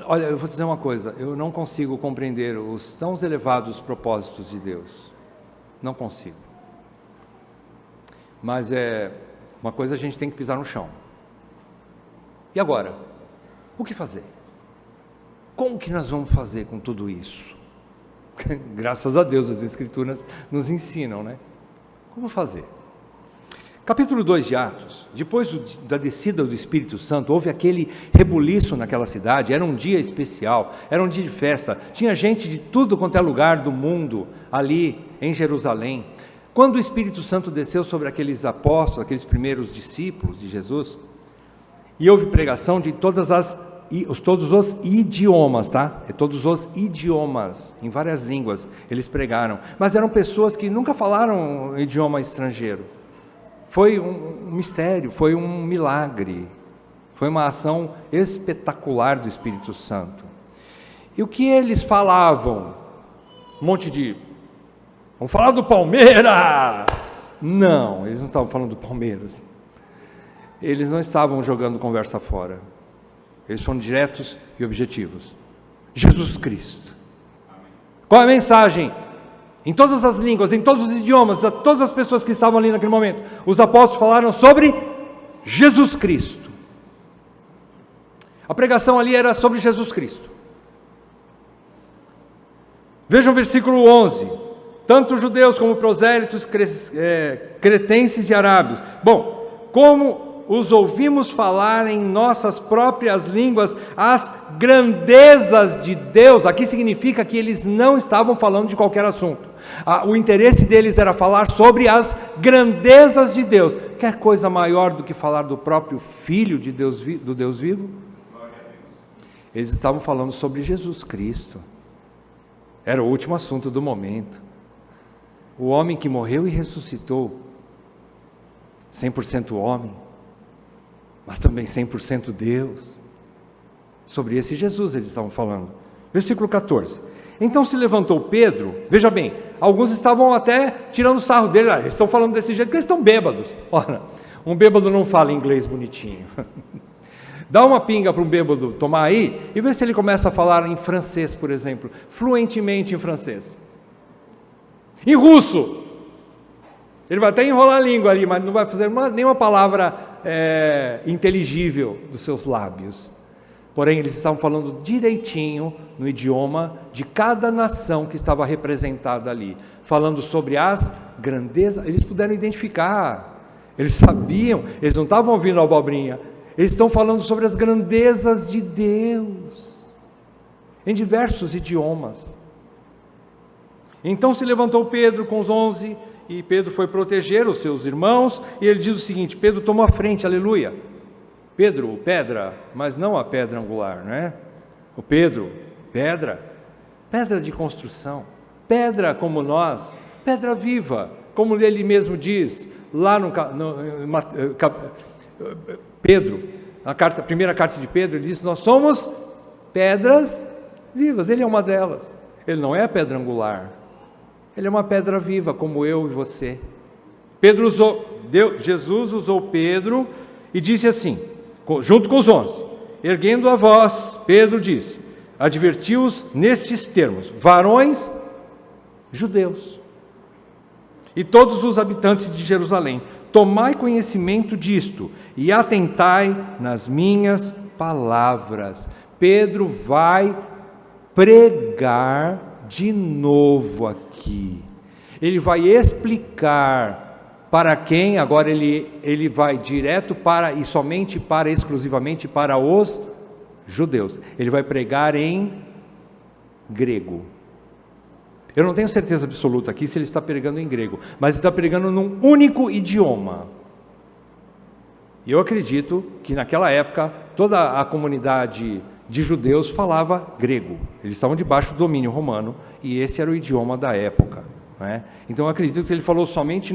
olha, eu vou dizer uma coisa, eu não consigo compreender os tão elevados propósitos de Deus, não consigo. Mas uma coisa a gente tem que pisar no chão. E agora? O que fazer? Como que nós vamos fazer com tudo isso? Graças a Deus as Escrituras nos ensinam, né? Como fazer? Capítulo 2 de Atos, depois da descida do Espírito Santo, houve aquele rebuliço naquela cidade, era um dia especial, era um dia de festa, tinha gente de tudo quanto é lugar do mundo ali em Jerusalém. Quando o Espírito Santo desceu sobre aqueles apóstolos, aqueles primeiros discípulos de Jesus, e houve pregação de todos os idiomas, tá? Todos os idiomas, em várias línguas eles pregaram, mas eram pessoas que nunca falaram idioma estrangeiro. Foi um mistério, foi um milagre, foi uma ação espetacular do Espírito Santo. E o que eles falavam? Um monte de... Vamos falar do Palmeiras! Não, eles não estavam falando do Palmeiras. Eles não estavam jogando conversa fora. Eles foram diretos e objetivos. Jesus Cristo. Qual é a mensagem? Em todas as línguas, em todos os idiomas, a todas as pessoas que estavam ali naquele momento, os apóstolos falaram sobre Jesus Cristo. A pregação ali era sobre Jesus Cristo. Vejam o versículo 11. tanto judeus como prosélitos, cretenses e arábios. Bom, como os ouvimos falar em nossas próprias línguas as grandezas de Deus. Aqui significa que eles não estavam falando de qualquer assunto. O interesse deles era falar sobre as grandezas de Deus. Quer coisa maior do que falar do próprio Filho de Deus, do Deus vivo? Eles estavam falando sobre Jesus Cristo. Era o último assunto do momento. O homem que morreu e ressuscitou, 100% homem, mas também 100% Deus. Sobre esse Jesus eles estavam falando. Versículo 14. Então se levantou Pedro, veja bem, alguns estavam até tirando sarro dele, eles estão falando desse jeito porque eles estão bêbados. Ora, um bêbado não fala inglês bonitinho. Dá uma pinga para um bêbado tomar aí e vê se ele começa a falar em francês, por exemplo, fluentemente em francês. Em russo. Ele vai até enrolar a língua ali, mas não vai fazer nenhuma palavra inteligível dos seus lábios. Porém, eles estavam falando direitinho no idioma de cada nação que estava representada ali, falando sobre as grandezas. Eles puderam identificar, eles sabiam, eles não estavam ouvindo a abobrinha, eles estão falando sobre as grandezas de Deus, em diversos idiomas. Então se levantou Pedro com os 11, e Pedro foi proteger os seus irmãos, e ele diz o seguinte, Pedro tomou a frente, aleluia. Pedro, pedra, mas não a pedra angular, não é? O Pedro, pedra de construção, pedra como nós, pedra viva, como ele mesmo diz, lá Pedro, a primeira carta de Pedro, ele diz, nós somos pedras vivas, ele é uma delas, ele não é a pedra angular, ele é uma pedra viva, como eu e você. Jesus usou Pedro e disse assim, junto com os 11, erguendo a voz, Pedro disse, advertiu-os nestes termos, varões judeus, e todos os habitantes de Jerusalém, tomai conhecimento disto, e atentai nas minhas palavras. Pedro vai pregar de novo aqui, ele vai explicar para quem, agora ele vai direto para, e somente para, exclusivamente para os judeus. Ele vai pregar em grego. Eu não tenho certeza absoluta aqui se ele está pregando em grego, mas está pregando num único idioma. E eu acredito que naquela época, toda a comunidade de judeus falava grego. Eles estavam debaixo do domínio romano, e esse era o idioma da época. Então eu acredito que ele falou somente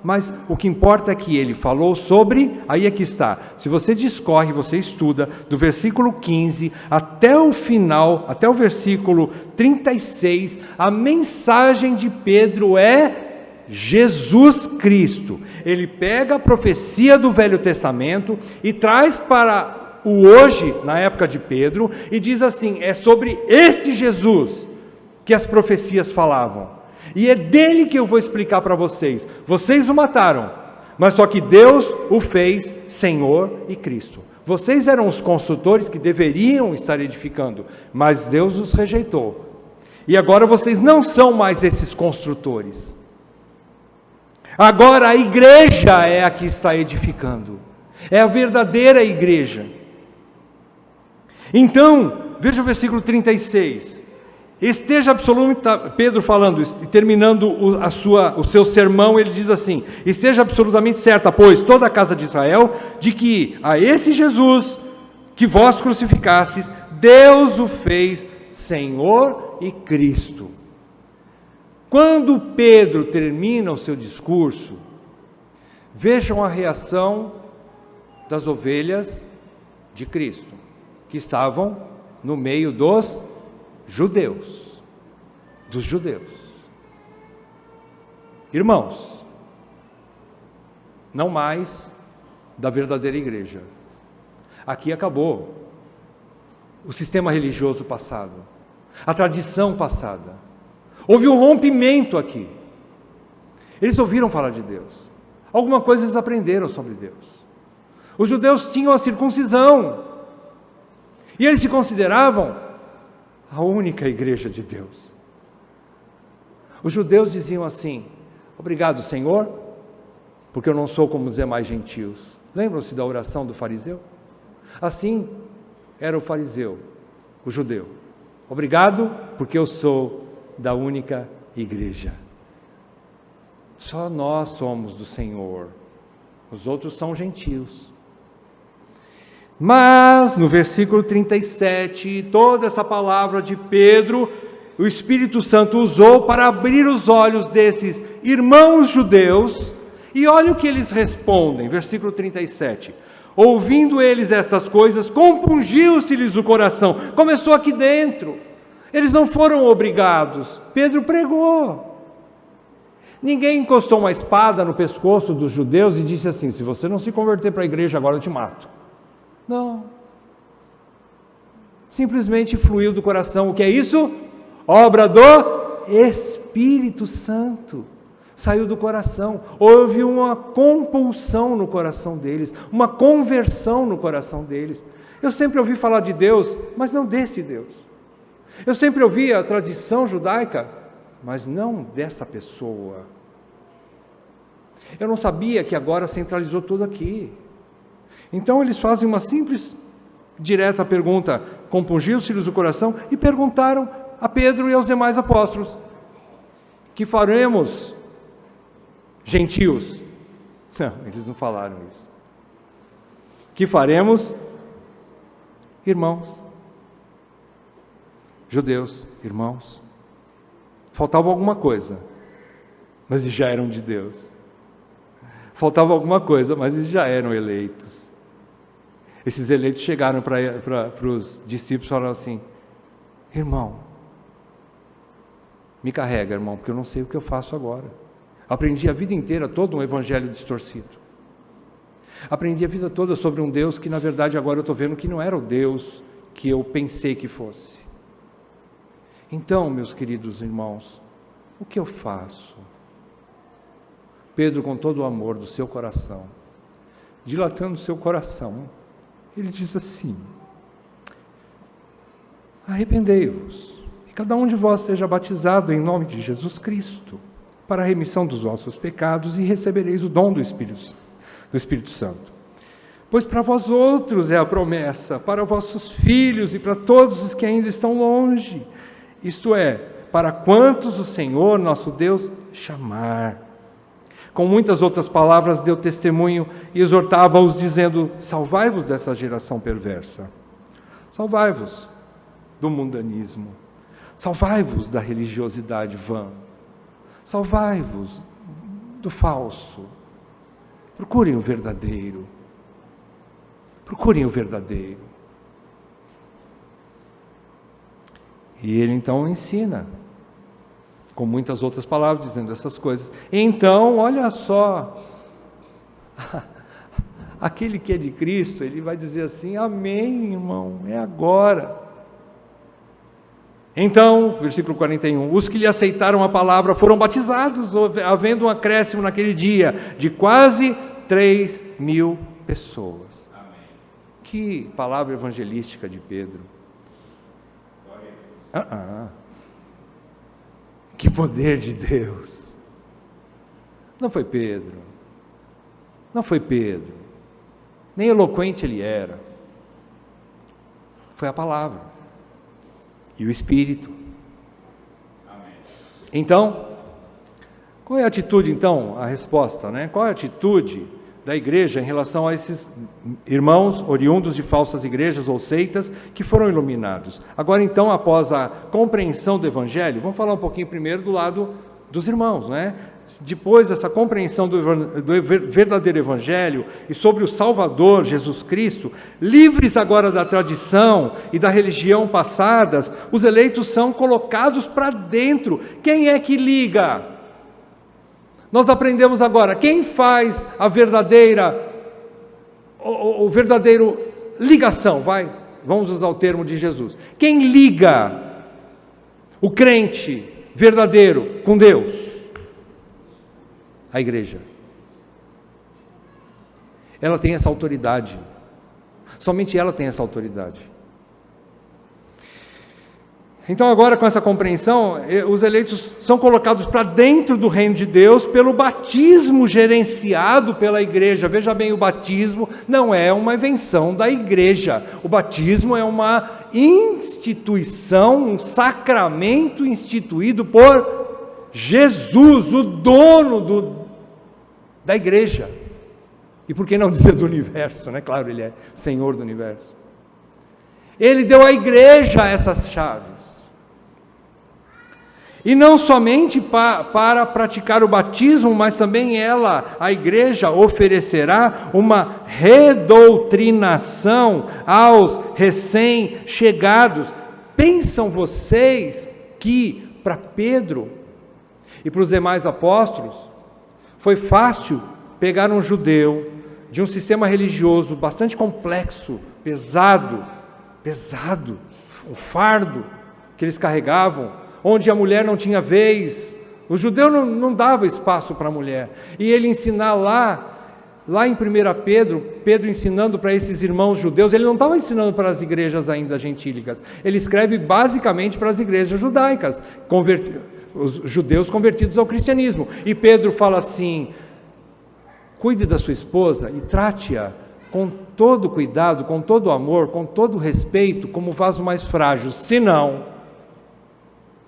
mas o que importa é que ele falou sobre, aí é que está, se você discorre, você estuda, do versículo 15 até o final, até o versículo 36, a mensagem de Pedro é Jesus Cristo. Ele pega a profecia do Velho Testamento e traz para o hoje, na época de Pedro, e diz assim, é sobre esse Jesus que as profecias falavam. E é dele que eu vou explicar para vocês. Vocês o mataram, mas só que Deus o fez Senhor e Cristo. Vocês eram os construtores que deveriam estar edificando, mas Deus os rejeitou. E agora vocês não são mais esses construtores. Agora a igreja é a que está edificando. É a verdadeira igreja. Então, veja o versículo 36. Esteja absolutamente, Pedro falando, terminando o seu sermão, ele diz assim, esteja absolutamente certa, pois, toda a casa de Israel, de que a esse Jesus, que vós crucificastes, Deus o fez Senhor e Cristo. Quando Pedro termina o seu discurso, vejam a reação das ovelhas de Cristo, que estavam no meio dos judeus. Irmãos, não mais da verdadeira igreja. Aqui acabou o sistema religioso passado, a tradição passada. Houve um rompimento aqui. Eles ouviram falar de Deus. Alguma coisa eles aprenderam sobre Deus. Os judeus tinham a circuncisão. E eles se consideravam a única igreja de Deus. Os judeus diziam assim: obrigado, Senhor, porque eu não sou como os demais gentios. Lembram-se da oração do fariseu? Assim era o fariseu, o judeu. Obrigado, porque eu sou da única igreja. Só nós somos do Senhor, os outros são gentios. Mas, no versículo 37, toda essa palavra de Pedro, o Espírito Santo usou para abrir os olhos desses irmãos judeus, e olha o que eles respondem, versículo 37. Ouvindo eles estas coisas, compungiu-se-lhes o coração. Começou aqui dentro. Eles não foram obrigados. Pedro pregou. Ninguém encostou uma espada no pescoço dos judeus e disse assim: se você não se converter para a igreja agora eu te mato. Não. Simplesmente fluiu do coração. O que é isso? Obra do Espírito Santo. Saiu do coração. Houve uma compulsão no coração deles, uma conversão no coração deles. Eu sempre ouvi falar de Deus, mas não desse Deus. Eu sempre ouvi a tradição judaica, mas não dessa pessoa. Eu não sabia que agora centralizou tudo aqui. Então eles fazem uma simples, direta pergunta: compungiu-se-lhes o coração, e perguntaram a Pedro e aos demais apóstolos: que faremos, gentios? Não, eles não falaram isso. Que faremos, irmãos? Judeus, irmãos. Faltava alguma coisa, mas eles já eram de Deus. Faltava alguma coisa, mas eles já eram eleitos. Esses eleitos chegaram para os discípulos e falaram assim: irmão, me carrega, irmão, porque eu não sei o que eu faço agora. Aprendi a vida inteira todo um evangelho distorcido. Aprendi a vida toda sobre um Deus que, na verdade, agora eu estou vendo que não era o Deus que eu pensei que fosse. Então, meus queridos irmãos, o que eu faço? Pedro, com todo o amor do seu coração, dilatando o seu coração, ele diz assim: arrependei-vos, e cada um de vós seja batizado em nome de Jesus Cristo, para a remissão dos vossos pecados, e recebereis o dom do Espírito Santo. Pois para vós outros é a promessa, para vossos filhos e para todos os que ainda estão longe, isto é, para quantos o Senhor nosso Deus chamar. Com muitas outras palavras deu testemunho e exortava-os, dizendo: salvai-vos dessa geração perversa. Salvai-vos do mundanismo. Salvai-vos da religiosidade vã. Salvai-vos do falso. Procurem o verdadeiro. Procurem o verdadeiro. E ele então ensina, com muitas outras palavras, dizendo essas coisas. Então, olha só, aquele que é de Cristo, ele vai dizer assim: amém, irmão, é agora. Então, versículo 41, os que lhe aceitaram a palavra foram batizados, havendo um acréscimo naquele dia de quase 3.000 pessoas. Amém. Que palavra evangelística de Pedro. Que poder de Deus. Não foi Pedro, nem eloquente ele era, foi a palavra e o Espírito. Amém. Então, qual é a atitude então, a resposta, né? Qual é a atitude da igreja em relação a esses irmãos oriundos de falsas igrejas ou seitas que foram iluminados? Agora então, após a compreensão do Evangelho, vamos falar um pouquinho primeiro do lado dos irmãos, né? Depois dessa compreensão do verdadeiro Evangelho e sobre o Salvador, Jesus Cristo, livres agora da tradição e da religião passadas, os eleitos são colocados para dentro. Quem é que liga? Nós aprendemos agora, quem faz a verdadeira, o verdadeiro ligação, vamos usar o termo de Jesus. Quem liga o crente verdadeiro com Deus? A igreja. Ela tem essa autoridade. Somente ela tem essa autoridade. Então agora, com essa compreensão, os eleitos são colocados para dentro do reino de Deus pelo batismo gerenciado pela igreja. Veja bem, o batismo não é uma invenção da igreja. O batismo é uma instituição, um sacramento instituído por Jesus, o dono da igreja. E por que não dizer do universo, né? Claro, ele é Senhor do universo. Ele deu à igreja essas chaves. E não somente para praticar o batismo, mas também a igreja, oferecerá uma redoutrinação aos recém-chegados. Pensam vocês que para Pedro e para os demais apóstolos foi fácil pegar um judeu de um sistema religioso bastante complexo, pesado, o fardo que eles carregavam, onde a mulher não tinha vez, o judeu não dava espaço para a mulher, e ele ensinar lá em 1 Pedro ensinando para esses irmãos judeus, ele não estava ensinando para as igrejas ainda gentílicas, ele escreve basicamente para as igrejas judaicas, os judeus convertidos ao cristianismo, e Pedro fala assim: cuide da sua esposa e trate-a com todo cuidado, com todo amor, com todo respeito, como o vaso mais frágil, senão,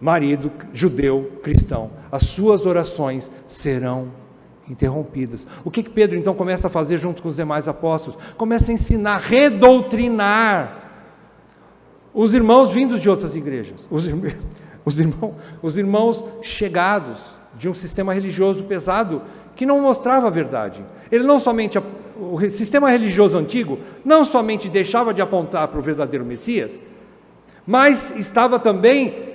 marido judeu cristão, as suas orações serão interrompidas. O que Pedro então começa a fazer junto com os demais apóstolos? Começa a ensinar, redoutrinar os irmãos vindos de outras igrejas, os irmãos chegados de um sistema religioso pesado que não mostrava a verdade. O sistema religioso antigo não somente deixava de apontar para o verdadeiro Messias, mas estava também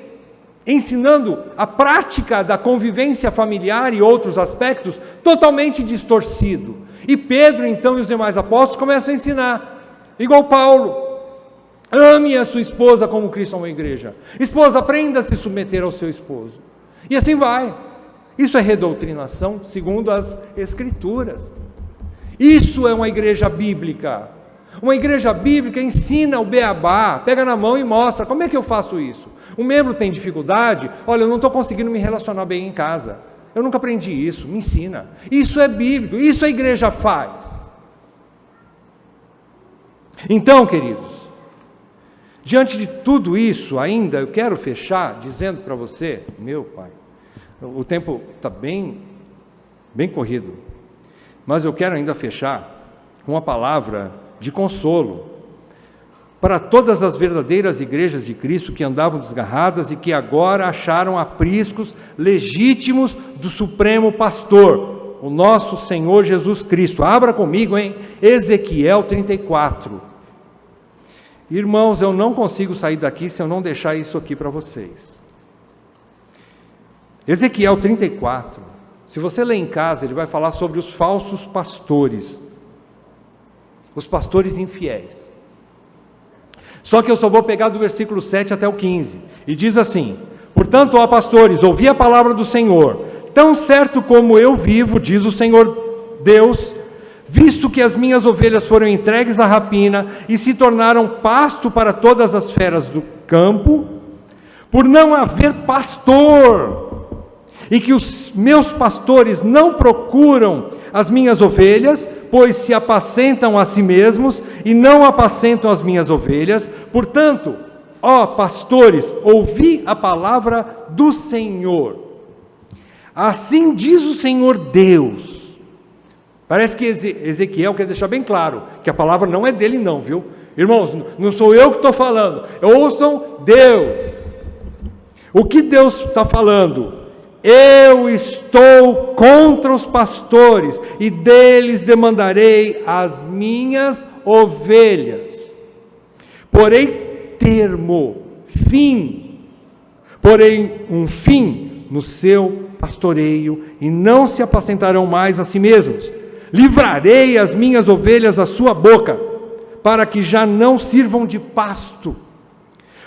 ensinando a prática da convivência familiar e outros aspectos totalmente distorcido. E Pedro, então, e os demais apóstolos começam a ensinar, igual Paulo: ame a sua esposa como Cristo ama a igreja. Esposa, aprenda a se submeter ao seu esposo. E assim vai. Isso é redoutrinação segundo as Escrituras. Isso é uma igreja bíblica. Uma igreja bíblica ensina o beabá, pega na mão e mostra. Como é que eu faço isso? Um membro tem dificuldade, olha, eu não estou conseguindo me relacionar bem em casa, eu nunca aprendi isso, me ensina. Isso é bíblico, isso a igreja faz. Então, queridos, diante de tudo isso ainda, eu quero fechar dizendo para você, meu pai, o tempo está bem corrido, mas eu quero ainda fechar com uma palavra de consolo para todas as verdadeiras igrejas de Cristo que andavam desgarradas e que agora acharam apriscos legítimos do Supremo Pastor, o nosso Senhor Jesus Cristo. Abra comigo em Ezequiel 34. Irmãos, eu não consigo sair daqui se eu não deixar isso aqui para vocês. Ezequiel 34, se você ler em casa, ele vai falar sobre os falsos pastores, os pastores infiéis. Só que eu só vou pegar do versículo 7 até o 15, e diz assim: portanto, ó pastores, ouvi a palavra do Senhor, tão certo como eu vivo, diz o Senhor Deus, visto que as minhas ovelhas foram entregues à rapina, e se tornaram pasto para todas as feras do campo, por não haver pastor, e que os meus pastores não procuram as minhas ovelhas, pois se apacentam a si mesmos e não apacentam as minhas ovelhas. Portanto, ó pastores, ouvi a palavra do Senhor. Assim diz o Senhor Deus. Parece que Ezequiel quer deixar bem claro que a palavra não é dele não, viu? Irmãos, não sou eu que estou falando, ouçam Deus. O que Deus está falando? Eu estou contra os pastores, e deles demandarei as minhas ovelhas. Porém um fim no seu pastoreio, e não se apacentarão mais a si mesmos. Livrarei as minhas ovelhas à sua boca, para que já não sirvam de pasto.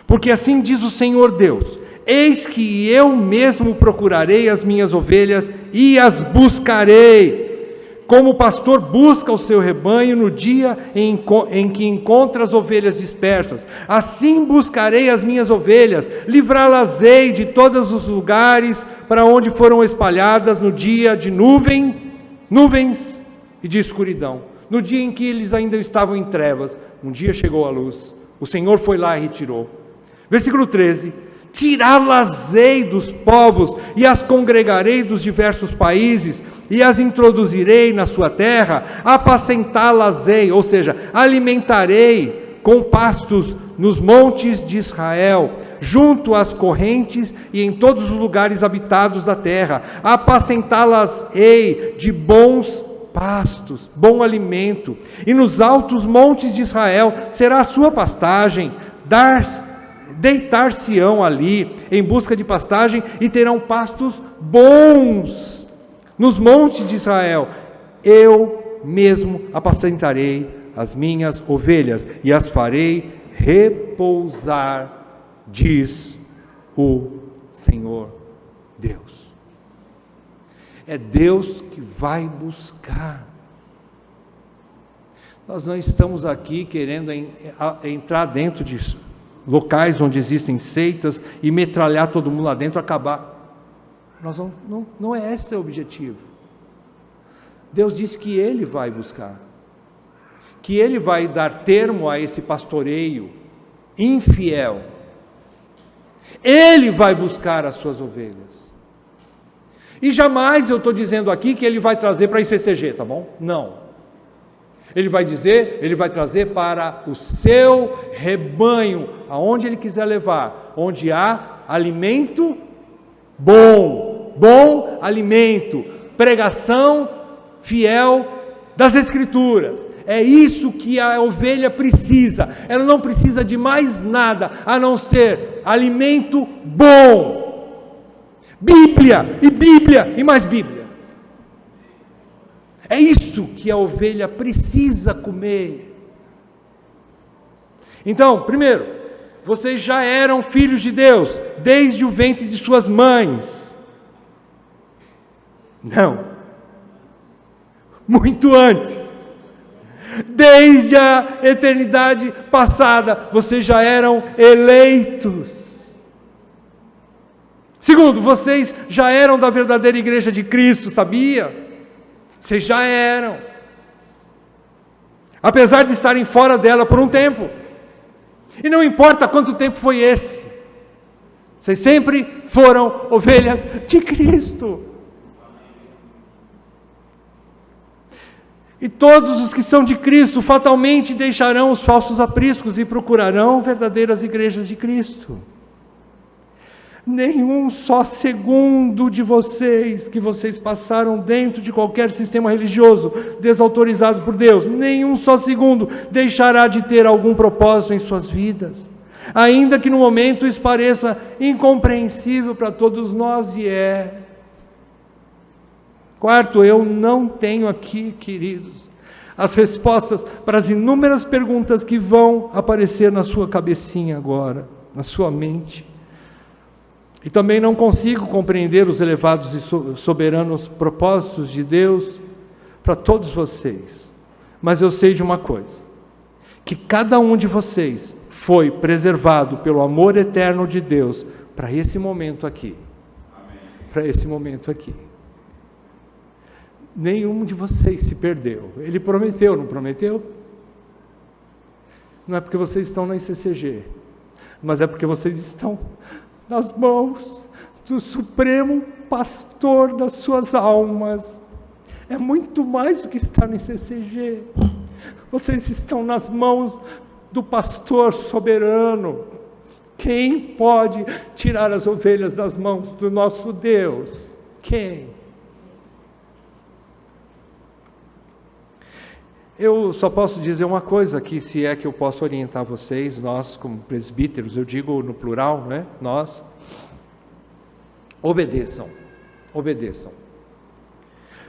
Porque assim diz o Senhor Deus: eis que eu mesmo procurarei as minhas ovelhas e as buscarei, como o pastor busca o seu rebanho no dia em que encontra as ovelhas dispersas, assim buscarei as minhas ovelhas, livrá-las-ei de todos os lugares para onde foram espalhadas no dia de nuvens e de escuridão. No dia em que eles ainda estavam em trevas, um dia chegou a luz, o Senhor foi lá e retirou. Versículo 13: tirá-las-ei dos povos e as congregarei dos diversos países e as introduzirei na sua terra, apacentá-las-ei, ou seja, alimentarei com pastos nos montes de Israel, junto às correntes e em todos os lugares habitados da terra, apacentá-las-ei de bons pastos, bom alimento, e nos altos montes de Israel será a sua pastagem, deitar-se-ão ali em busca de pastagem e terão pastos bons. Nos montes de Israel eu mesmo apacentarei as minhas ovelhas e as farei repousar, diz o Senhor Deus. É Deus que vai buscar. Nós não estamos aqui querendo entrar dentro de locais onde existem seitas e metralhar todo mundo lá dentro, acabar. Não é esse o objetivo. Deus disse que Ele vai buscar, que Ele vai dar termo a esse pastoreio infiel. Ele vai buscar as suas ovelhas. E jamais eu estou dizendo aqui que Ele vai trazer para a ICCG, tá bom? Não. Ele vai trazer para o seu rebanho, aonde Ele quiser levar, onde há alimento bom alimento, pregação fiel das Escrituras. É isso que a ovelha precisa. Ela não precisa de mais nada a não ser alimento bom, Bíblia e mais Bíblia. É isso que a ovelha precisa comer. Então, primeiro, vocês já eram filhos de Deus desde o ventre de suas mães. Não, muito antes. Desde a eternidade passada, vocês já eram eleitos. Segundo, vocês já eram da verdadeira igreja de Cristo, sabia? Vocês já eram. Apesar de estarem fora dela por um tempo. E não importa quanto tempo foi esse. Vocês sempre foram ovelhas de Cristo. E todos os que são de Cristo fatalmente deixarão os falsos apriscos e procurarão verdadeiras igrejas de Cristo. Nenhum só segundo de vocês que vocês passaram dentro de qualquer sistema religioso desautorizado por Deus, nenhum só segundo deixará de ter algum propósito em suas vidas, ainda que no momento isso pareça incompreensível para todos nós, e é. Quarto, eu não tenho aqui, queridos, as respostas para as inúmeras perguntas que vão aparecer na sua cabecinha agora, na sua mente. E também não consigo compreender os elevados e soberanos propósitos de Deus para todos vocês. Mas eu sei de uma coisa, que cada um de vocês foi preservado pelo amor eterno de Deus para esse momento aqui. Para esse momento aqui. Nenhum de vocês se perdeu. Ele prometeu, não prometeu? Não é porque vocês estão na ICCG, mas é porque vocês estão nas mãos do Supremo Pastor das suas almas. É muito mais do que estar na ICCG. Vocês estão nas mãos do Pastor soberano. Quem pode tirar as ovelhas das mãos do nosso Deus? Quem? Eu só posso dizer uma coisa aqui, se é que eu posso orientar vocês, nós como presbíteros, eu digo no plural, né? Nós, obedeçam.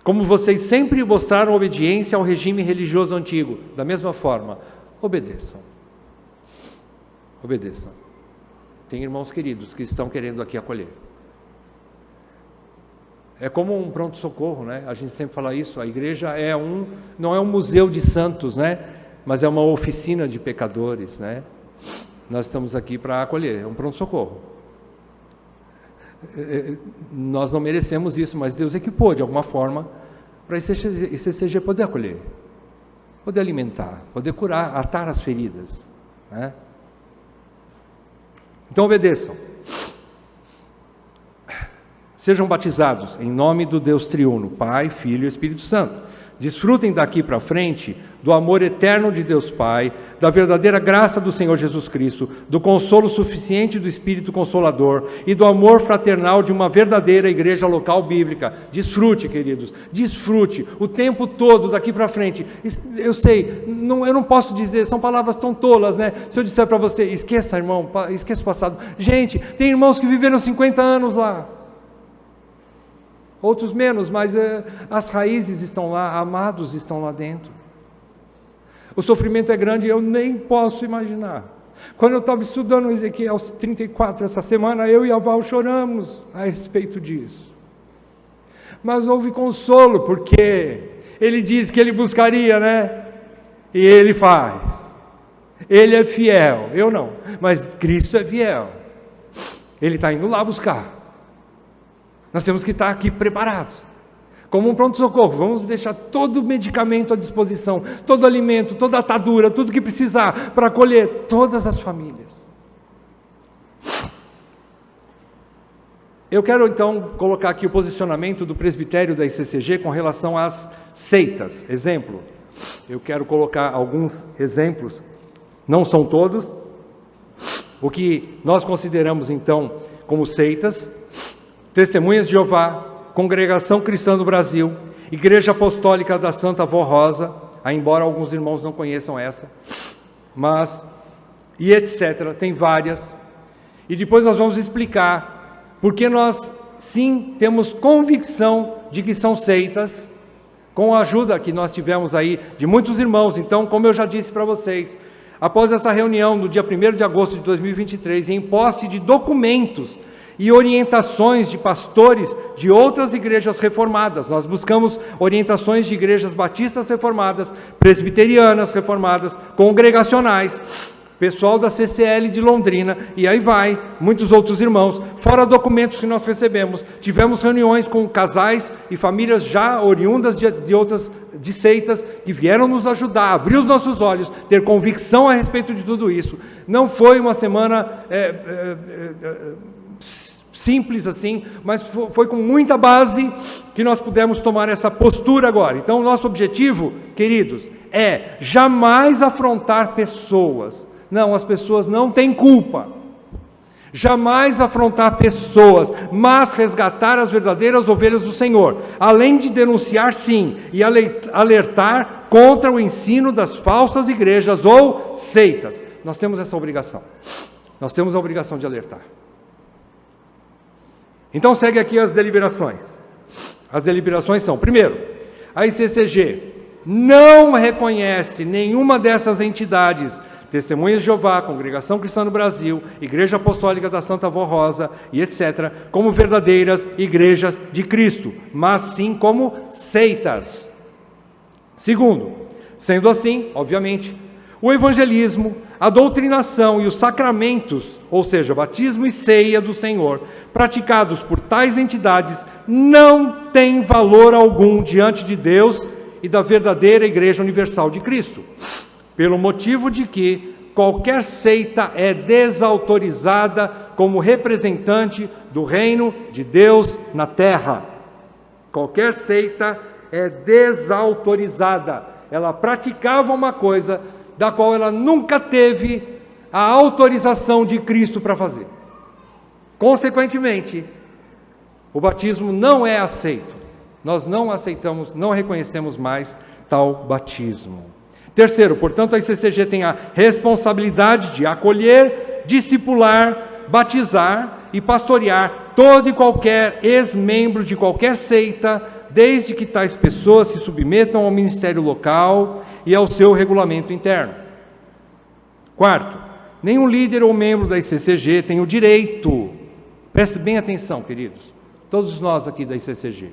Como vocês sempre mostraram obediência ao regime religioso antigo, da mesma forma, obedeçam. Tem irmãos queridos que estão querendo aqui acolher. É como um pronto-socorro, né? A gente sempre fala isso, a igreja não é um museu de santos, né? Mas é uma oficina de pecadores, né? Nós estamos aqui para acolher, é um pronto-socorro. Nós não merecemos isso, mas Deus equipou de alguma forma para ICCG poder acolher, poder alimentar, poder curar, atar as feridas, né? Então obedeçam. Sejam batizados em nome do Deus triuno, Pai, Filho e Espírito Santo. Desfrutem daqui para frente do amor eterno de Deus Pai, da verdadeira graça do Senhor Jesus Cristo, do consolo suficiente do Espírito Consolador e do amor fraternal de uma verdadeira igreja local bíblica. Desfrute, queridos, desfrute o tempo todo daqui para frente. Eu sei, eu não posso dizer, são palavras tão tolas, né? Se eu disser para você, esqueça, irmão, esqueça o passado. Gente, tem irmãos que viveram 50 anos lá. Outros menos, mas as raízes estão lá, amados estão lá dentro. O sofrimento é grande, eu nem posso imaginar. Quando eu estava estudando Ezequiel 34 essa semana, eu e a Val choramos a respeito disso. Mas houve consolo, porque ele diz que ele buscaria, né? E ele faz. Ele é fiel, eu não, mas Cristo é fiel. Ele está indo lá buscar. Nós temos que estar aqui preparados, como um pronto-socorro. Vamos deixar todo o medicamento à disposição, todo o alimento, toda a atadura, tudo que precisar para acolher todas as famílias. Eu quero então colocar aqui o posicionamento do presbitério da ICCG com relação às seitas. Exemplo, eu quero colocar alguns exemplos, não são todos, o que nós consideramos então como seitas: Testemunhas de Jeová, Congregação Cristã do Brasil, Igreja Apostólica da Santa Avó Rosa, embora alguns irmãos não conheçam essa, mas, e etc., tem várias, e depois nós vamos explicar porque nós, sim, temos convicção de que são seitas, com a ajuda que nós tivemos aí de muitos irmãos. Então, como eu já disse para vocês, após essa reunião, no dia 1º de agosto de 2023, em posse de documentos e orientações de pastores de outras igrejas reformadas. Nós buscamos orientações de igrejas batistas reformadas, presbiterianas reformadas, congregacionais, pessoal da CCL de Londrina, e aí vai, muitos outros irmãos, fora documentos que nós recebemos. Tivemos reuniões com casais e famílias já oriundas de seitas, que vieram nos ajudar, abrir os nossos olhos, ter convicção a respeito de tudo isso. Não foi uma semana simples assim, mas foi com muita base que nós pudemos tomar essa postura agora. Então, o nosso objetivo, queridos, é jamais afrontar pessoas. Não, as pessoas não têm culpa. Jamais afrontar pessoas, mas resgatar as verdadeiras ovelhas do Senhor, além de denunciar, sim, e alertar contra o ensino das falsas igrejas ou seitas. Nós temos essa obrigação. Nós temos a obrigação de alertar. Então segue aqui as deliberações. As deliberações são: primeiro, a ICCG não reconhece nenhuma dessas entidades, Testemunhas de Jeová, Congregação Cristã no Brasil, Igreja Apostólica da Santa Avó Rosa e etc., como verdadeiras igrejas de Cristo, mas sim como seitas. Segundo, sendo assim, obviamente, o evangelismo, a doutrinação e os sacramentos, ou seja, batismo e ceia do Senhor, praticados por tais entidades, não têm valor algum diante de Deus e da verdadeira Igreja Universal de Cristo, pelo motivo de que qualquer seita é desautorizada como representante do reino de Deus na terra. Qualquer seita é desautorizada. Ela praticava uma coisa da qual ela nunca teve a autorização de Cristo para fazer. Consequentemente, o batismo não é aceito. Nós não aceitamos, não reconhecemos mais tal batismo. Terceiro, portanto, a ICCG tem a responsabilidade de acolher, discipular, batizar e pastorear todo e qualquer ex-membro de qualquer seita, desde que tais pessoas se submetam ao ministério local e ao seu regulamento interno. Quarto, nenhum líder ou membro da ICCG tem o direito, preste bem atenção, queridos, todos nós aqui da ICCG.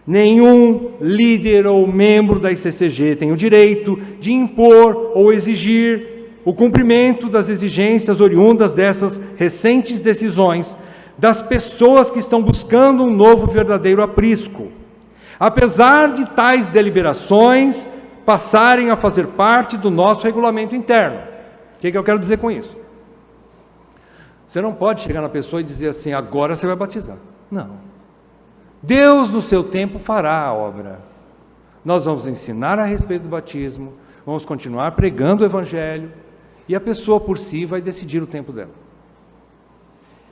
Nenhum líder ou membro da ICCG tem o direito de impor ou exigir o cumprimento das exigências oriundas dessas recentes decisões das pessoas que estão buscando um novo verdadeiro aprisco, apesar de tais deliberações passarem a fazer parte do nosso regulamento interno. O que eu quero dizer com isso? Você não pode chegar na pessoa e dizer assim, agora você vai batizar. Não. Deus, no seu tempo, fará a obra. Nós vamos ensinar a respeito do batismo, vamos continuar pregando o Evangelho, e a pessoa por si vai decidir o tempo dela.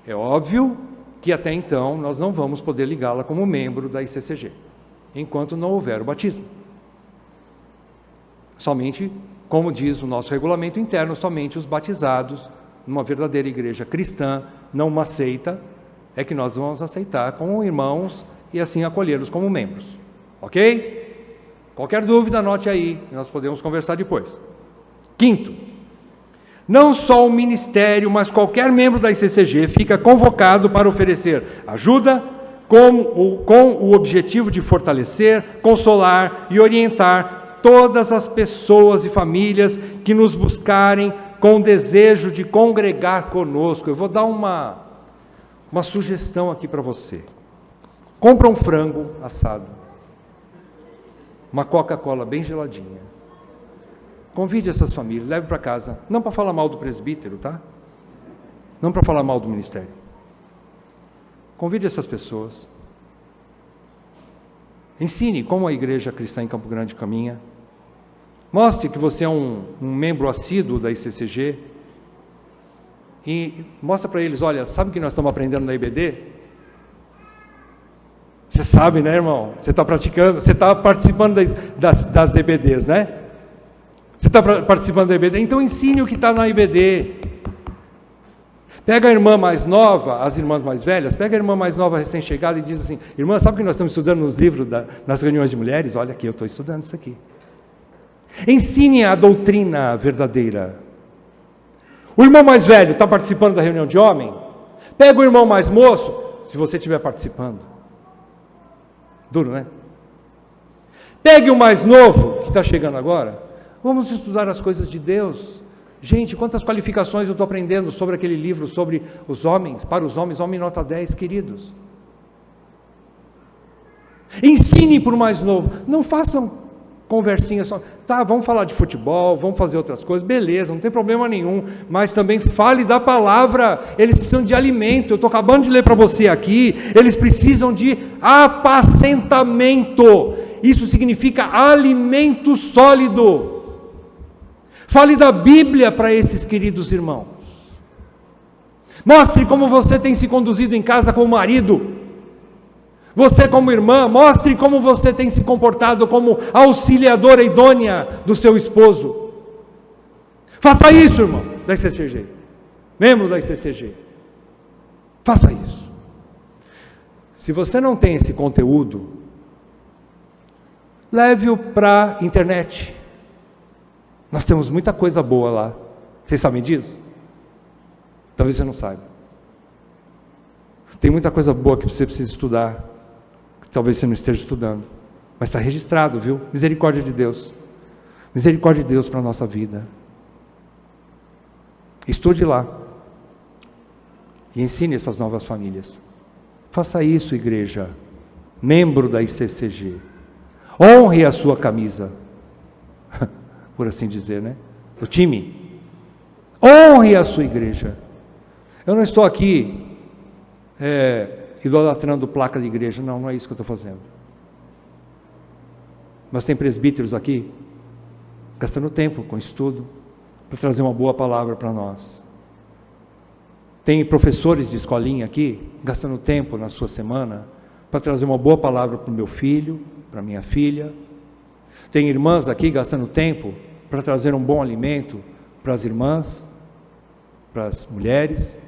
É óbvio que até então nós não vamos poder ligá-la como membro da ICCG, enquanto não houver o batismo. Somente, como diz o nosso regulamento interno, somente os batizados, numa verdadeira igreja cristã, não uma seita, é que nós vamos aceitar como irmãos e assim acolhê-los como membros. Ok? Qualquer dúvida, anote aí, nós podemos conversar depois. Quinto, não só o ministério, mas qualquer membro da ICCG fica convocado para oferecer ajuda com o objetivo de fortalecer, consolar e orientar todas as pessoas e famílias que nos buscarem com o desejo de congregar conosco. Eu vou dar uma sugestão aqui para você. Compra um frango assado, uma Coca-Cola bem geladinha. Convide essas famílias, leve para casa. Não para falar mal do presbítero, tá? Não para falar mal do ministério. Convide essas pessoas. Ensine como a igreja cristã em Campo Grande caminha. Mostre que você é um membro assíduo da ICCG. E mostra para eles, olha, sabe o que nós estamos aprendendo na IBD? Você sabe, né, irmão? Você está praticando, você está participando das IBDs, né? Você está participando da IBD? Então ensine o que está na IBD. Pega a irmã mais nova, as irmãs mais velhas, pega a irmã mais nova recém-chegada e diz assim, irmã, sabe o que nós estamos estudando nos livros, nas reuniões de mulheres? Olha aqui, eu estou estudando isso aqui. Ensine a doutrina verdadeira. O irmão mais velho está participando da reunião de homem? Pega o irmão mais moço, se você estiver participando. Duro, né? Pegue o mais novo, que está chegando agora. Vamos estudar as coisas de Deus. Gente, quantas qualificações eu estou aprendendo sobre aquele livro, sobre os homens, para os homens, homem nota 10, queridos. Ensine para o mais novo. Não façam conversinha só, tá, vamos falar de futebol, vamos fazer outras coisas, beleza, não tem problema nenhum, mas também fale da palavra. Eles precisam de alimento, eu estou acabando de ler para você aqui, eles precisam de apacentamento, isso significa alimento sólido. Fale da Bíblia para esses queridos irmãos, mostre como você tem se conduzido em casa com o marido. Você como irmã, mostre como você tem se comportado como auxiliadora idônea do seu esposo. Faça isso, irmão, da ICCG. Membro da ICCG. Faça isso. Se você não tem esse conteúdo, leve-o para a internet. Nós temos muita coisa boa lá. Vocês sabem disso? Talvez você não saiba. Tem muita coisa boa que você precisa estudar. Talvez você não esteja estudando, mas está registrado, viu? Misericórdia de Deus. Misericórdia de Deus para a nossa vida. Estude lá. E ensine essas novas famílias. Faça isso, igreja. Membro da ICCG. Honre a sua camisa. Por assim dizer, né? O time. Honre a sua igreja. Eu não estou aqui idolatrando placa de igreja, não é isso que eu estou fazendo. Mas tem presbíteros aqui, gastando tempo com estudo, para trazer uma boa palavra para nós. Tem professores de escolinha aqui, gastando tempo na sua semana, para trazer uma boa palavra para o meu filho, para a minha filha. Tem irmãs aqui, gastando tempo, para trazer um bom alimento para as irmãs, para as mulheres.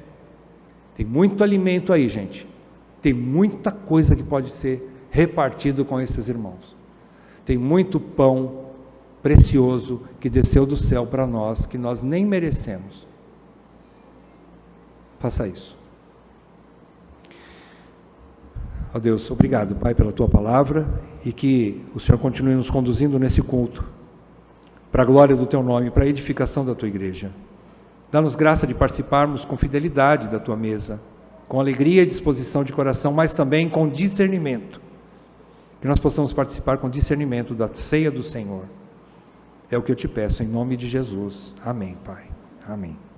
Tem muito alimento aí, gente. Tem muita coisa que pode ser repartido com esses irmãos. Tem muito pão precioso que desceu do céu para nós, que nós nem merecemos. Faça isso. Ó Deus, obrigado, Pai, pela Tua palavra, e que o Senhor continue nos conduzindo nesse culto, para a glória do Teu nome, para a edificação da Tua igreja. Dá-nos graça de participarmos com fidelidade da Tua mesa, com alegria e disposição de coração, mas também com discernimento. Que nós possamos participar com discernimento da ceia do Senhor. É o que eu te peço, em nome de Jesus. Amém, Pai. Amém.